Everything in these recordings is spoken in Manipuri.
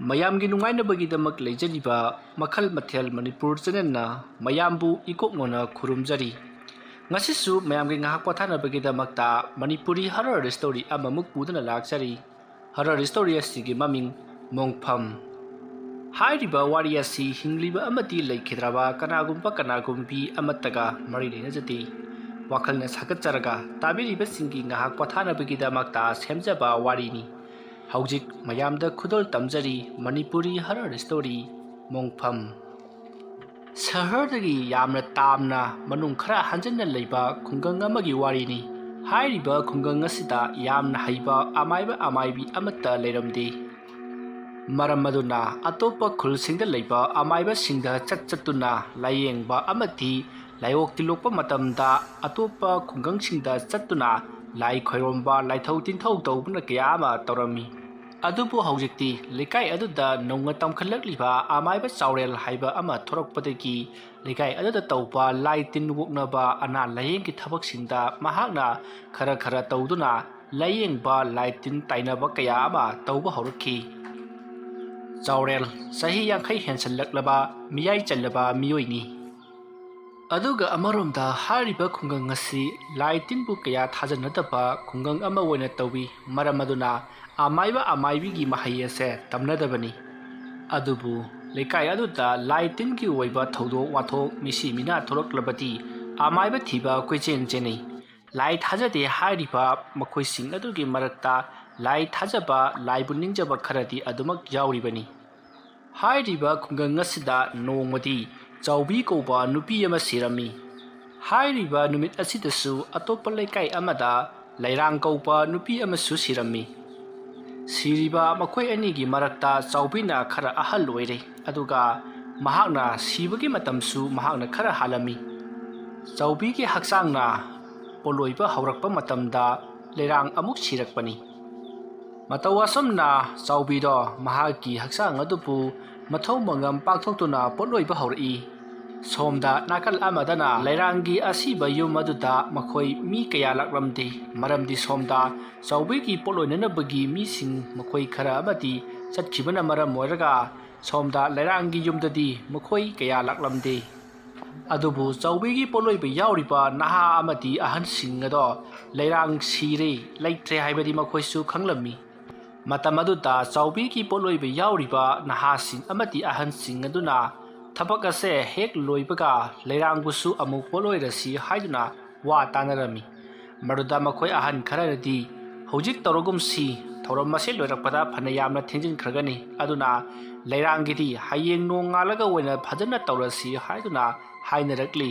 ꯃꯌꯥꯝꯒꯤ ꯅꯨꯡꯉꯥꯏꯅꯕꯒꯤꯗꯃꯛ ꯂꯩꯖꯔꯤꯕ ꯃꯈꯜ ꯃꯊꯦꯜ ꯃꯅꯤꯄꯨꯔ ꯆꯦꯅꯦꯜꯅ ꯃꯌꯥꯝꯕꯨ ꯏꯀꯣꯛꯅꯅ ꯈꯨꯔꯨꯝꯖꯔꯤ꯫ ꯉꯁꯤꯁꯨ ꯃꯌꯥꯝꯒꯤ ꯉꯥꯏꯍꯥꯛ ꯄꯣꯊꯥꯅꯕꯒꯤꯗꯃꯛꯇ ꯃꯅꯤꯄꯨꯔꯤ ꯍꯔꯔ ꯁ꯭ꯇꯣꯔꯤ ꯑꯃꯃꯨꯛ ꯄꯨꯗꯨꯅ ꯂꯥꯛꯆꯔꯤ꯫ ꯍꯔꯔ ꯁ꯭ꯇꯣꯔꯤ ꯑꯁꯤꯒꯤ ꯃꯃꯤꯡ ꯃꯣꯡꯐꯝ꯫ ꯍꯥꯏꯔꯤꯕ ꯋꯥꯔꯤ ꯑꯁꯤ ꯍꯤꯡꯂꯤꯕ ꯑꯃꯗꯤ ꯂꯩꯈꯤꯗ꯭ꯔꯕ ꯀꯅꯥꯒꯨꯝꯕꯤ ꯑꯃꯠꯇꯒ ꯃꯔꯤ ꯂꯩꯅꯖꯗꯦ꯫ ꯋꯥꯈꯜꯅ ꯁꯥꯒꯠꯆꯔꯒ ꯇꯥꯕꯤꯔꯤꯕꯁꯤꯡꯒꯤ ꯉꯥꯏꯍꯥꯛ ꯄꯣꯊꯥꯅꯕꯒꯤꯗꯃꯛꯇ ꯁꯦꯝꯖꯕ ꯋꯥꯔꯤꯅꯤ꯫ ꯍꯧꯖꯤꯛ ꯃꯌꯥꯝꯗ ꯈꯨꯗꯣꯜ ꯇꯝꯖꯔꯤ ꯃꯅꯤꯄꯨꯔꯤ ꯍꯔꯔ ꯁ꯭ꯇꯣꯔꯤ ꯃꯣꯡꯐꯝ꯫ ꯁꯍꯔꯗꯒꯤ ꯌꯥꯝꯅ ꯇꯥꯝꯅ ꯃꯅꯨꯡ ꯈꯔ ꯍꯟꯖꯤꯟꯅ ꯂꯩꯕ ꯈꯨꯡꯒꯪ ꯑꯃꯒꯤ ꯋꯥꯔꯤꯅꯤ꯫ ꯍꯥꯏꯔꯤꯕ ꯈꯨꯡꯒꯪ ꯑꯁꯤꯗ ꯌꯥꯝꯅ ꯍꯩꯕ ꯑꯃꯥꯏꯕꯤ ꯑꯃꯠꯇ ꯂꯩꯔꯝꯗꯦ꯫ ꯃꯔꯝ ꯑꯗꯨꯅ ꯑꯇꯣꯞꯄ ꯈꯨꯜꯁꯤꯡꯗ ꯂꯩꯕ ꯑꯃꯥꯏꯕꯁꯤꯡꯗ ꯆꯠꯇꯨꯅ ꯂꯥꯌꯦꯡꯕ ꯑꯃꯗꯤ ꯂꯥꯏꯑꯣꯛ ꯇꯤꯜꯂꯣꯛꯄ ꯃꯇꯝꯗ ꯑꯇꯣꯞꯄ ꯈꯨꯡꯒꯪꯁꯤꯡꯗ ꯆꯠꯇꯨꯅ ꯂꯥꯏ ꯈꯣꯏꯔꯣꯝꯕ ꯂꯥꯏꯊꯧ ꯇꯤꯟꯊꯧ ꯇꯧꯕꯅ ꯀꯌꯥ ꯑꯃ ꯇꯧꯔꯝꯃꯤ꯫ ꯑꯗꯨꯕꯨ ꯍꯧꯖꯤꯛꯇꯤ ꯂꯩꯀꯥꯏ ꯑꯗꯨꯗ ꯅꯧꯅ ꯇꯝꯈꯠꯂꯛꯂꯤꯕ ꯑꯃꯥꯏꯕ ꯆꯥꯎꯔꯦꯜ ꯍꯥꯏꯕ ꯑꯃ ꯊꯣꯔꯛꯄꯗꯒꯤ ꯂꯩꯀꯥꯏ ꯑꯗꯨꯗ ꯇꯧꯕ ꯂꯥꯏ ꯇꯤꯟ ꯑꯣꯛꯅꯕ ꯑꯅꯥ ꯂꯥꯏꯌꯦꯡꯒꯤ ꯊꯕꯛꯁꯤꯡꯗ ꯃꯍꯥꯛꯅ ꯈꯔ ꯇꯧꯗꯨꯅ ꯂꯥꯏꯌꯦꯡꯕ ꯂꯥꯏ ꯇꯤꯟ ꯇꯥꯏꯅꯕ ꯀꯌꯥ ꯑꯃ ꯇꯧꯕ ꯍꯧꯔꯛꯈꯤ꯫ ꯆꯥꯎꯔꯦꯜ ꯆꯍꯤ 50 ꯍꯦꯟꯁꯜꯂꯛꯂꯕ ꯃꯤꯌꯥꯏ ꯆꯜꯂꯕ ꯃꯤꯑꯣꯏꯅꯤ꯫ ꯑꯗꯨꯒ ꯑꯃꯔꯣꯝꯗ ꯍꯥꯏꯔꯤꯕ ꯈꯨꯡꯒꯪ ꯑꯁꯤ ꯂꯥꯏ ꯇꯤꯟꯕꯨ ꯀꯌꯥ ꯊꯥꯖꯅꯗꯕ ꯈꯨꯡꯒꯪ ꯑꯃ ꯑꯣꯏꯅ ꯇꯧꯏ꯫ ꯃꯔꯝ ꯑꯗꯨꯅ ꯑꯃꯥꯏꯕꯤꯒꯤ ꯃꯍꯩ ꯑꯁꯦ ꯇꯝꯅꯗꯕꯅꯤ꯫ ꯑꯗꯨꯕꯨ ꯂꯩꯀꯥꯏ ꯑꯗꯨꯗ ꯂꯥꯏ ꯇꯤꯟꯒꯤ ꯑꯣꯏꯕ ꯊꯧꯗꯣꯛ ꯋꯥꯊꯣꯛ ꯃꯤꯁꯤ ꯃꯤꯅꯥ ꯊꯣꯛꯂꯛꯂꯕꯗꯤ ꯑꯃꯥꯏꯕ ꯊꯤꯕ ꯀꯣꯏꯆꯦꯟ ꯆꯦꯟꯅꯩ꯫ ꯂꯥꯏ ꯊꯥꯖꯗꯦ ꯍꯥꯏꯔꯤꯕ ꯃꯈꯣꯏꯁꯤꯡ ꯑꯗꯨꯒꯤ ꯃꯔꯛꯇ ꯂꯥꯏ ꯊꯥꯖꯕ ꯂꯥꯏꯕꯨ ꯅꯤꯡꯖꯕ ꯈꯔꯗꯤ ꯑꯗꯨꯃꯛ ꯌꯥꯎꯔꯤꯕꯅꯤ꯫ ꯍꯥꯏꯔꯤꯕ ꯈꯨꯡꯒꯪ ꯑꯁꯤꯗ ꯅꯣꯡꯃꯗꯤ ꯆꯥꯎꯕꯤ ꯀꯧꯕ ꯅꯨꯄꯤ ꯑꯃ ꯁꯤꯔꯝꯃꯤ꯫ ꯍꯥꯏꯔꯤꯕ ꯅꯨꯃꯤꯠ ꯑꯁꯤꯗꯁꯨ ꯑꯇꯣꯞꯄ ꯂꯩꯀꯥꯏ ꯑꯃꯗ ꯂꯩꯔꯥꯡ ꯀꯧꯕ ꯅꯨꯄꯤ ꯑꯃꯁꯨ ꯁꯤꯔꯝꯃꯤ꯫ ꯁꯤꯔꯤꯕ ꯃꯈꯣꯏ ꯑꯅꯤꯒꯤ ꯃꯔꯛꯇ ꯆꯥꯎꯕꯤꯅ ꯈꯔ ꯑꯍꯜ ꯑꯣꯏꯔꯦ, ꯑꯗꯨꯒ ꯃꯍꯥꯛꯅ ꯁꯤꯕꯒꯤ ꯃꯇꯝꯁꯨ ꯃꯍꯥꯛꯅ ꯈꯔ ꯍꯥꯜꯂꯝꯃꯤ꯫ ꯆꯥꯎꯕꯤꯒꯤ ꯍꯛꯆꯥꯡꯅ ꯄꯣꯠꯂꯣꯏꯕ ꯍꯧꯔꯛꯄ ꯃꯇꯝꯗ ꯂꯩꯔꯥꯡ ꯑꯃꯨꯛ ꯁꯤꯔꯛꯄꯅꯤ꯫ ꯃꯇꯧ ꯑꯁꯨꯝꯅ ꯆꯥꯎꯕꯤꯗꯣ ꯃꯍꯥꯛꯀꯤ ꯍꯛꯆꯥꯡ ꯑꯗꯨꯕꯨ ꯃꯊꯧ ꯃꯉꯝ ꯄꯥꯡꯊꯣꯛꯇꯨꯅ ꯄꯣꯠꯂꯣꯏꯕ ꯍꯧꯔꯛꯏ꯫ ꯁꯣꯝꯗ ꯅꯥꯀꯜ ꯑꯃꯗꯅ ꯂꯩꯔꯥꯡꯒꯤ ꯑꯁꯤꯕ ꯌꯨꯝ ꯑꯗꯨꯗ ꯃꯈꯣꯏ ꯃꯤ ꯀꯌꯥ ꯂꯥꯛꯂꯝꯗꯦ꯫ ꯃꯔꯝꯗꯤ ꯁꯣꯝꯗ ꯆꯥꯎꯕꯤꯒꯤ ꯄꯣꯠꯂꯣꯏꯅꯅꯕꯒꯤ ꯃꯤꯁꯤꯡ ꯃꯈꯣꯏ ꯈꯔ ꯑꯃꯗꯤ ꯆꯠꯈꯤꯕꯅ ꯃꯔꯝ ꯑꯣꯏꯔꯒ ꯁꯣꯝꯗ ꯂꯩꯔꯥꯡꯒꯤ ꯌꯨꯝꯗꯗꯤ ꯃꯈꯣꯏ ꯀꯌꯥ ꯂꯥꯛꯂꯝꯗꯦ꯫ ꯑꯗꯨꯕꯨ ꯆꯥꯎꯕꯤꯒꯤ ꯄꯣꯠꯂꯣꯏꯕ ꯌꯥꯎꯔꯤꯕ ꯅꯍꯥ ꯑꯃꯗꯤ ꯑꯍꯟꯁꯤꯡ ꯑꯗꯣ ꯂꯩꯔꯥꯡ ꯁꯤꯔꯦ ꯂꯩꯇ꯭ꯔꯦ ꯍꯥꯏꯕꯗꯤ ꯃꯈꯣꯏꯁꯨ ꯈꯪꯂꯝꯃꯤ꯫ ꯃꯇꯝ ꯑꯗꯨꯗ ꯆꯥꯎꯕꯤꯒꯤ ꯄꯣꯠꯂꯣꯏꯕ ꯌꯥꯎꯔꯤꯕ ꯅꯍꯥꯁꯤꯡ ꯑꯃꯗꯤ ꯑꯍꯟꯁꯤꯡ ꯑꯗꯨꯅ ꯊꯕꯛ ꯑꯁꯦ ꯍꯦꯛ ꯂꯣꯏꯕꯒ ꯂꯩꯔꯥꯡꯕꯨꯁꯨ ꯑꯃꯨꯛ ꯄꯣꯠꯂꯣꯏꯔꯁꯤ ꯍꯥꯏꯗꯨꯅ ꯋꯥ ꯇꯥꯅꯔꯝꯃꯤ꯫ ꯃꯗꯨꯗ ꯃꯈꯣꯏ ꯑꯍꯟ ꯈꯔꯅꯗꯤ ꯍꯧꯖꯤꯛ ꯇꯧꯔꯒꯨꯝꯁꯤ, ꯊꯧꯔꯝ ꯑꯁꯤ ꯂꯣꯏꯔꯛꯄꯗ ꯐꯅ ꯌꯥꯝꯅ ꯊꯦꯡꯖꯤꯟꯈ꯭ꯔꯒꯅꯤ, ꯑꯗꯨꯅ ꯂꯩꯔꯥꯡꯒꯤꯗꯤ ꯍꯌꯦꯡ ꯅꯣꯡꯉꯥꯜꯂꯒ ꯑꯣꯏꯅ ꯐꯖꯅ ꯇꯧꯔꯁꯤ ꯍꯥꯏꯗꯨꯅ ꯍꯥꯏꯅꯔꯛꯂꯤ꯫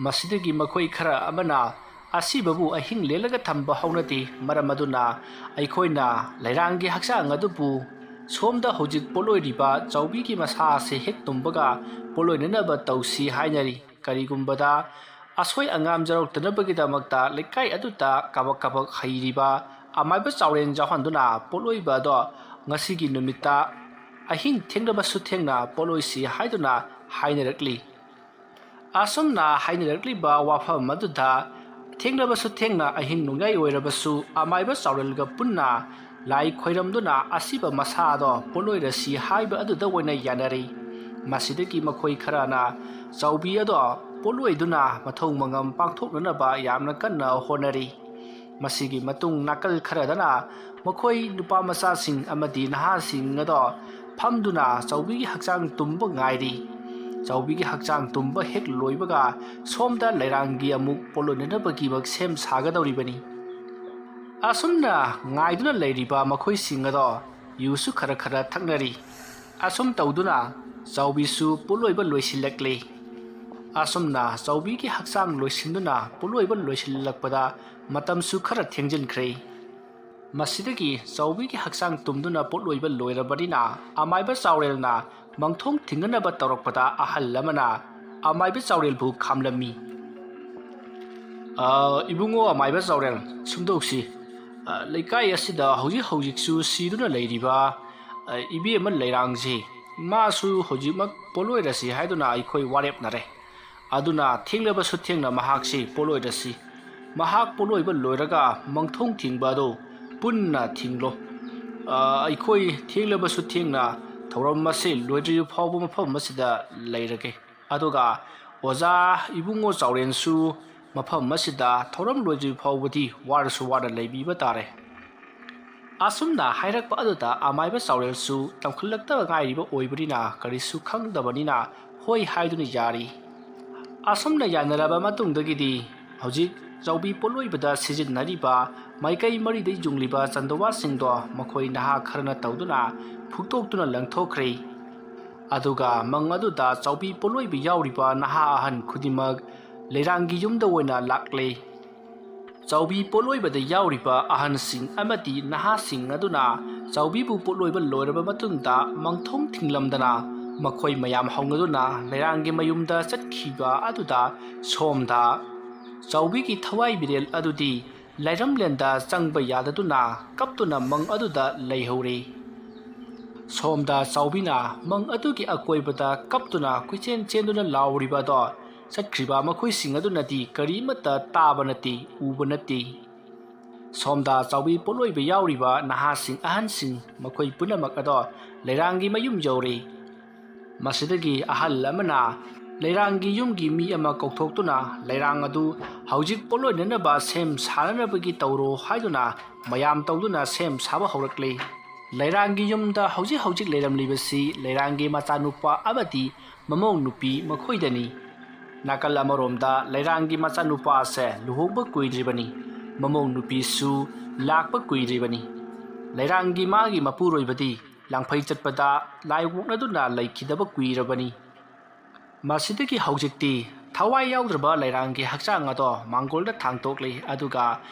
ꯃꯁꯤꯗꯒꯤ ꯃꯈꯣꯏ ꯈꯔ ꯑꯃꯅ ꯑꯁꯤꯕꯕꯨ ꯑꯍꯤꯡ ꯂꯦꯜꯂꯒ ꯊꯝꯕ ꯍꯧꯅꯗꯦ, ꯃꯔꯝ ꯑꯗꯨꯅ ꯑꯩꯈꯣꯏꯅ ꯂꯩꯔꯥꯡꯒꯤ ꯍꯛꯆꯥꯡ ꯑꯗꯨꯕꯨ ꯁꯣꯝꯗ ꯍꯧꯖꯤꯛ ꯄꯣꯠꯂꯣꯏꯔꯤꯕ ꯆꯥꯎꯕꯤꯒꯤ ꯃꯁꯥ ꯑꯁꯤ ꯍꯦꯛ ꯇꯨꯝꯕꯒ ꯄꯣꯠꯂꯣꯏꯅꯅꯕ ꯇꯧꯁꯤ ꯍꯥꯏꯅꯔꯤ꯫ ꯀꯔꯤꯒꯨꯝꯕꯗ ꯑꯁꯣꯏ ꯑꯉꯥꯝ ꯌꯥꯎꯔꯛꯇꯅꯕꯒꯤꯗꯃꯛꯇ ꯂꯩꯀꯥꯏ ꯑꯗꯨꯗ ꯀꯥꯕꯛ ꯍꯩꯔꯤꯕ ꯑꯃꯥꯏꯕ ꯆꯥꯎꯔꯦꯜ ꯌꯥꯎꯍꯟꯗꯨꯅ ꯄꯣꯠꯂꯣꯏꯕ ꯑꯗꯣ ꯉꯁꯤꯒꯤ ꯅꯨꯃꯤꯠꯇ ꯑꯍꯤꯡ ꯊꯦꯡꯂꯕꯁꯨ ꯊꯦꯡꯅ ꯄꯣꯠꯂꯣꯏꯁꯤ ꯍꯥꯏꯗꯨꯅ ꯍꯥꯏꯅꯔꯛꯂꯤ꯫ ꯑꯁꯨꯝꯅ ꯍꯥꯏꯅꯔꯛꯂꯤꯕ ꯋꯥꯐꯝ ꯑꯗꯨꯗ ꯊꯦꯡꯂꯕꯁꯨ ꯊꯦꯡꯅ ꯑꯍꯤꯡ ꯅꯣꯡꯌꯥꯏ ꯑꯣꯏꯔꯕꯁꯨ ꯑꯃꯥꯏꯕ ꯆꯥꯎꯔꯦꯜꯒ ꯄꯨꯟꯅ ꯂꯥꯏ ꯈꯣꯏꯔꯝꯗꯨꯅ ꯑꯁꯤꯕ ꯃꯁꯥꯗꯣ ꯄꯣꯠꯂꯣꯏꯔꯁꯤ ꯍꯥꯏꯕ ꯑꯗꯨꯗ ꯑꯣꯏꯅ ꯌꯥꯅꯔꯤ꯫ ꯃꯁꯤꯗꯒꯤ ꯃꯈꯣꯏ ꯈꯔꯅ ꯆꯥꯎꯕꯤ ꯑꯗꯣ ꯄꯣꯠꯂꯣꯏꯗꯨꯅ ꯃꯊꯧ ꯃꯉꯝ ꯄꯥꯡꯊꯣꯛꯅꯅꯕ ꯌꯥꯝꯅ ꯀꯟꯅ ꯍꯣꯠꯅꯔꯤ꯫ ꯃꯁꯤꯒꯤ ꯃꯇꯨꯡ ꯅꯥꯀꯜ ꯈꯔꯗꯅ ꯃꯈꯣꯏ ꯅꯨꯄꯥ ꯃꯆꯥꯁꯤꯡ ꯑꯃꯗꯤ ꯅꯍꯥꯁꯤꯡ ꯑꯗꯣ ꯐꯝꯗꯨꯅ ꯆꯥꯎꯕꯤꯒꯤ ꯍꯛꯆꯥꯡ ꯇꯨꯝꯕ ꯉꯥꯏꯔꯤ꯫ ꯆꯥꯎꯕꯤꯒꯤ ꯍꯛꯆꯥꯡ ꯇꯨꯝꯕ ꯍꯦꯛ ꯂꯣꯏꯕꯒ ꯁꯣꯝꯗ ꯂꯩꯔꯥꯡꯒꯤ ꯑꯃꯨꯛ ꯄꯣꯠꯂꯣꯏꯅꯅꯕꯒꯤꯃꯛ ꯁꯦꯝ ꯁꯥꯒꯗꯧꯔꯤꯕꯅꯤ꯫ ꯑꯁꯨꯝꯅ ꯉꯥꯏꯗꯨꯅ ꯂꯩꯔꯤꯕ ꯃꯈꯣꯏꯁꯤꯡ ꯑꯗꯣ ꯌꯨꯁꯨ ꯈꯔ ꯊꯛꯅꯔꯤ꯫ ꯑꯁꯨꯝ ꯇꯧꯗꯨꯅ ꯆꯥꯎꯕꯤꯁꯨ ꯄꯣꯠꯂꯣꯏꯕ ꯂꯣꯏꯁꯤꯜꯂꯛꯂꯦ꯫ ꯑꯁꯨꯝꯅ ꯆꯥꯎꯕꯤꯒꯤ ꯍꯛꯆꯥꯡ ꯂꯣꯏꯁꯤꯟꯗꯨꯅ ꯄꯣꯠꯂꯣꯏꯕ ꯂꯣꯏꯁꯤꯜꯂꯛꯄꯗ ꯃꯇꯝꯁꯨ ꯈꯔ ꯊꯦꯡꯖꯤꯟꯈ꯭ꯔꯦ꯫ ꯃꯁꯤꯗꯒꯤ ꯆꯥꯎꯕꯤꯒꯤ ꯍꯛꯆꯥꯡ ꯇꯨꯝꯗꯨꯅ ꯄꯣꯠꯂꯣꯏꯕ ꯂꯣꯏꯔꯕꯅꯤꯅ ꯑꯃꯥꯏꯕ ꯆꯥꯎꯔꯦꯜꯅ ꯃꯪꯊꯣꯡ ꯊꯤꯡꯅꯅꯕ ꯇꯧꯔꯛꯄꯗ ꯑꯍꯜ ꯑꯃꯅ ꯑꯃꯥꯏꯕ ꯆꯥꯎꯔꯦꯜꯕꯨ ꯈꯥꯝꯂꯝꯃꯤ꯫ "ꯏꯕꯨꯡꯉꯣ ꯑꯃꯥꯏꯕ ꯆꯥꯎꯔꯦꯜ, ꯁꯨꯝꯗꯧꯁꯤ, ꯂꯩꯀꯥꯏ ꯑꯁꯤꯗ ꯍꯧꯖꯤꯛꯁꯨ ꯁꯤꯗꯨꯅ ꯂꯩꯔꯤꯕ ꯏꯕꯦꯝꯃ ꯂꯩꯔꯥꯡꯁꯤ ꯃꯥꯁꯨ ꯍꯧꯖꯤꯛꯃꯛ ꯄꯣꯠꯂꯣꯏꯔꯁꯤ ꯍꯥꯏꯗꯨꯅ ꯑꯩꯈꯣꯏ ꯋꯥꯔꯦꯞꯅꯔꯦ꯫ ꯑꯗꯨꯅ ꯊꯦꯡꯂꯕꯁꯨ ꯊꯦꯡꯅ ꯃꯍꯥꯛꯁꯤ ꯄꯣꯠꯂꯣꯏꯔꯁꯤ꯫ ꯃꯍꯥꯛ ꯄꯣꯠꯂꯣꯏꯕ ꯂꯣꯏꯔꯒ ꯃꯪꯊꯣꯡ ꯊꯤꯡꯕ ꯑꯗꯨ ꯄꯨꯟꯅ ꯊꯤꯡꯂꯣ꯫ ꯑꯩꯈꯣꯏ ꯊꯦꯡꯂꯕꯁꯨ ꯊꯦꯡꯅ ꯊꯧꯔꯝ ꯑꯁꯤ ꯂꯣꯏꯗ꯭ꯔꯤꯕ ꯐꯥꯎꯕ ꯃꯐꯝ ꯑꯁꯤꯗ ꯂꯩꯔꯒꯦ ꯑꯗꯨꯒ ꯑꯣꯖꯥ ꯏꯕꯨꯡꯉꯣ ꯆꯥꯎꯔꯦꯟꯁꯨ ꯃꯐꯝ ꯑꯁꯤꯗ ꯊꯧꯔꯝ ꯂꯣꯏꯗ꯭ꯔꯤꯕ ꯐꯥꯎꯕꯗꯤ ꯋꯥꯔꯁꯨ ꯋꯥꯅ ꯂꯩꯕꯤꯕ ꯇꯥꯔꯦ ꯑꯁꯨꯝꯅ ꯍꯥꯏꯔꯛꯄ ꯑꯗꯨꯗ ꯑꯃꯥꯏꯕ ꯆꯥꯎꯔꯦꯜꯁꯨ ꯇꯝꯈꯠꯂꯛꯇꯕ ꯉꯥꯏꯔꯤꯕ ꯑꯣꯏꯕꯅꯤꯅ ꯀꯔꯤꯁꯨ ꯈꯪꯗꯕꯅꯤꯅ ꯍꯣꯏ ꯍꯥꯏꯗꯨꯅ ꯌꯥꯔꯤ ꯑꯁꯨꯝꯅ ꯌꯥꯅꯔꯕ ꯃꯇꯨꯡꯗꯒꯤꯗꯤ ꯍꯧꯖꯤꯛ ꯆꯥꯎꯕꯤ ꯄꯣꯠꯂꯣꯏꯕꯗ ꯁꯤꯖꯤꯟꯅꯔꯤꯕ ꯃꯥꯏꯀꯩ ꯃꯔꯤꯗ ꯌꯨꯡꯂꯤꯕ ꯆꯟꯗꯋꯥꯁꯤꯡꯗꯣ ꯃꯈꯣꯏ ꯅꯍꯥ ꯈꯔꯅ ꯇꯧꯗꯨꯅ ꯐꯨꯛꯇꯣꯛꯇꯨꯅ ꯂꯪꯊꯣꯛꯈ꯭ꯔꯦ ꯑꯗꯨꯒ ꯃꯪ ꯑꯗꯨꯗ ꯆꯥꯎꯕꯤ ꯄꯣꯠꯂꯣꯏꯕ ꯌꯥꯎꯔꯤꯕ ꯅꯍꯥ ꯑꯍꯟ ꯈꯨꯗꯤꯡꯃꯛ ꯂꯩꯔꯥꯡꯒꯤ ꯌꯨꯝꯗ ꯑꯣꯏꯅ ꯂꯥꯛꯂꯦ ꯆꯥꯎꯕꯤ ꯄꯣꯠꯂꯣꯏꯕꯗ ꯌꯥꯎꯔꯤꯕ ꯑꯍꯟꯁꯤꯡ ꯑꯃꯗꯤ ꯅꯍꯥꯁꯤꯡ ꯑꯗꯨꯅ ꯆꯥꯎꯕꯤꯕꯨ ꯄꯣꯠꯂꯣꯏꯕ ꯂꯣꯏꯔꯕ ꯃꯇꯨꯡꯗ ꯃꯪꯊꯣꯡ ꯊꯤꯡꯂꯝꯗꯅ ꯃꯈꯣꯏ ꯃꯌꯥꯝ ꯍꯧꯅꯗꯨꯅ ꯂꯩꯔꯥꯡꯒꯤ ꯃꯌꯨꯝꯗ ꯆꯠꯈꯤꯕ ꯑꯗꯨꯗ ꯁꯣꯝꯗ ꯆꯥꯎꯕꯤꯒꯤ ꯊꯋꯥꯏ ꯃꯤꯔꯦꯜ ꯑꯗꯨꯗꯤ ꯂꯩꯔꯝꯂꯦꯟꯗ ꯆꯪꯕ ꯌꯥꯗꯗꯨꯅ ꯀꯞꯇꯨꯅ ꯃꯪ ꯑꯗꯨꯗ ꯂꯩꯍꯧꯔꯦ ꯁꯣꯝꯗ ꯆꯥꯎꯕꯤꯅ ꯃꯪ ꯑꯗꯨꯒꯤ ꯑꯀꯣꯏꯕꯗ ꯀꯞꯇꯨꯅ ꯀꯣꯏꯆꯦꯟ ꯆꯦꯟꯗꯨꯅ ꯂꯥꯎꯔꯤꯕ ꯑꯗꯣ ꯆꯠꯈ꯭ꯔꯤꯕ ꯃꯈꯣꯏꯁꯤꯡ ꯑꯗꯨꯅꯗꯤ ꯀꯔꯤꯃꯠꯇ ꯇꯥꯕ ꯅꯠꯇꯦ ꯎꯕ ꯅꯠꯇꯦ ꯁꯣꯝꯗ ꯆꯥꯎꯕꯤ ꯄꯣꯠꯂꯣꯏꯕ ꯌꯥꯎꯔꯤꯕ ꯅꯍꯥꯁꯤꯡ ꯑꯍꯟꯁꯤꯡ ꯃꯈꯣꯏ ꯄꯨꯝꯅꯃꯛ ꯑꯗꯣ ꯂꯩꯔꯥꯡꯒꯤ ꯃꯌꯨꯝ ꯌꯧꯔꯦ ꯃꯁꯤꯗꯒꯤ ꯑꯍꯜ ꯑꯃꯅ ꯂꯩꯔꯥꯡꯒꯤ ꯌꯨꯝꯒꯤ ꯃꯤ ꯑꯃ ꯀꯧꯊꯣꯛꯇꯨꯅ ꯂꯩꯔꯥꯡ ꯑꯗꯨ ꯍꯧꯖꯤꯛ ꯄꯣꯠꯂꯣꯏꯅꯅꯕ ꯁꯦꯝ ꯁꯥꯅꯅꯕꯒꯤ ꯇꯧꯔꯣ ꯍꯥꯏꯗꯨꯅ ꯃꯌꯥꯝ ꯇꯧꯗꯨꯅ ꯁꯦꯝ ꯁꯥꯕ ꯍꯧꯔꯛꯂꯦ ꯂꯩꯔꯥꯡꯒꯤ ꯌꯨꯝꯗ ꯍꯧꯖꯤꯛ ꯂꯩꯔꯝꯂꯤꯕꯁꯤ ꯂꯩꯔꯥꯡꯒꯤ ꯃꯆꯥꯅꯨꯄꯥ ꯑꯃꯗꯤ ꯃꯃꯧ ꯅꯨꯄꯤ ꯃꯈꯣꯏꯗꯅꯤ ꯅꯥꯀꯜ ꯑꯃꯔꯣꯝꯗ ꯂꯩꯔꯥꯡꯒꯤ ꯃꯆꯥꯅꯨꯄꯥ ꯑꯁꯦ ꯂꯨꯍꯣꯡꯕ ꯀꯨꯏꯗ꯭ꯔꯤꯕꯅꯤ ꯃꯃꯧ ꯅꯨꯄꯤꯁꯨ ꯂꯥꯛꯄ ꯀꯨꯏꯗ꯭ꯔꯤꯕꯅꯤ ꯂꯩꯔꯥꯡꯒꯤ ꯃꯥꯒꯤ ꯃꯄꯨꯔꯣꯏꯕꯗꯤ ꯂꯥꯡꯐꯩ ꯆꯠꯄꯗ ꯂꯥꯏ ꯑꯣꯛꯅꯗꯨꯅ ꯂꯩꯈꯤꯗꯕ ꯀꯨꯏꯔꯕꯅꯤ ꯃꯁꯤꯗꯒꯤ ꯍꯧꯖꯤꯛꯇꯤ ꯊꯋꯥꯏ ꯌꯥꯎꯗ꯭ꯔꯕ ꯂꯩꯔꯥꯡꯒꯤ ꯍꯛꯆꯥꯡ ꯑꯗꯣ ꯃꯥꯡꯒꯣꯜꯗ ꯊꯥꯡꯇꯣꯛꯂꯤ ꯑꯗꯨꯒ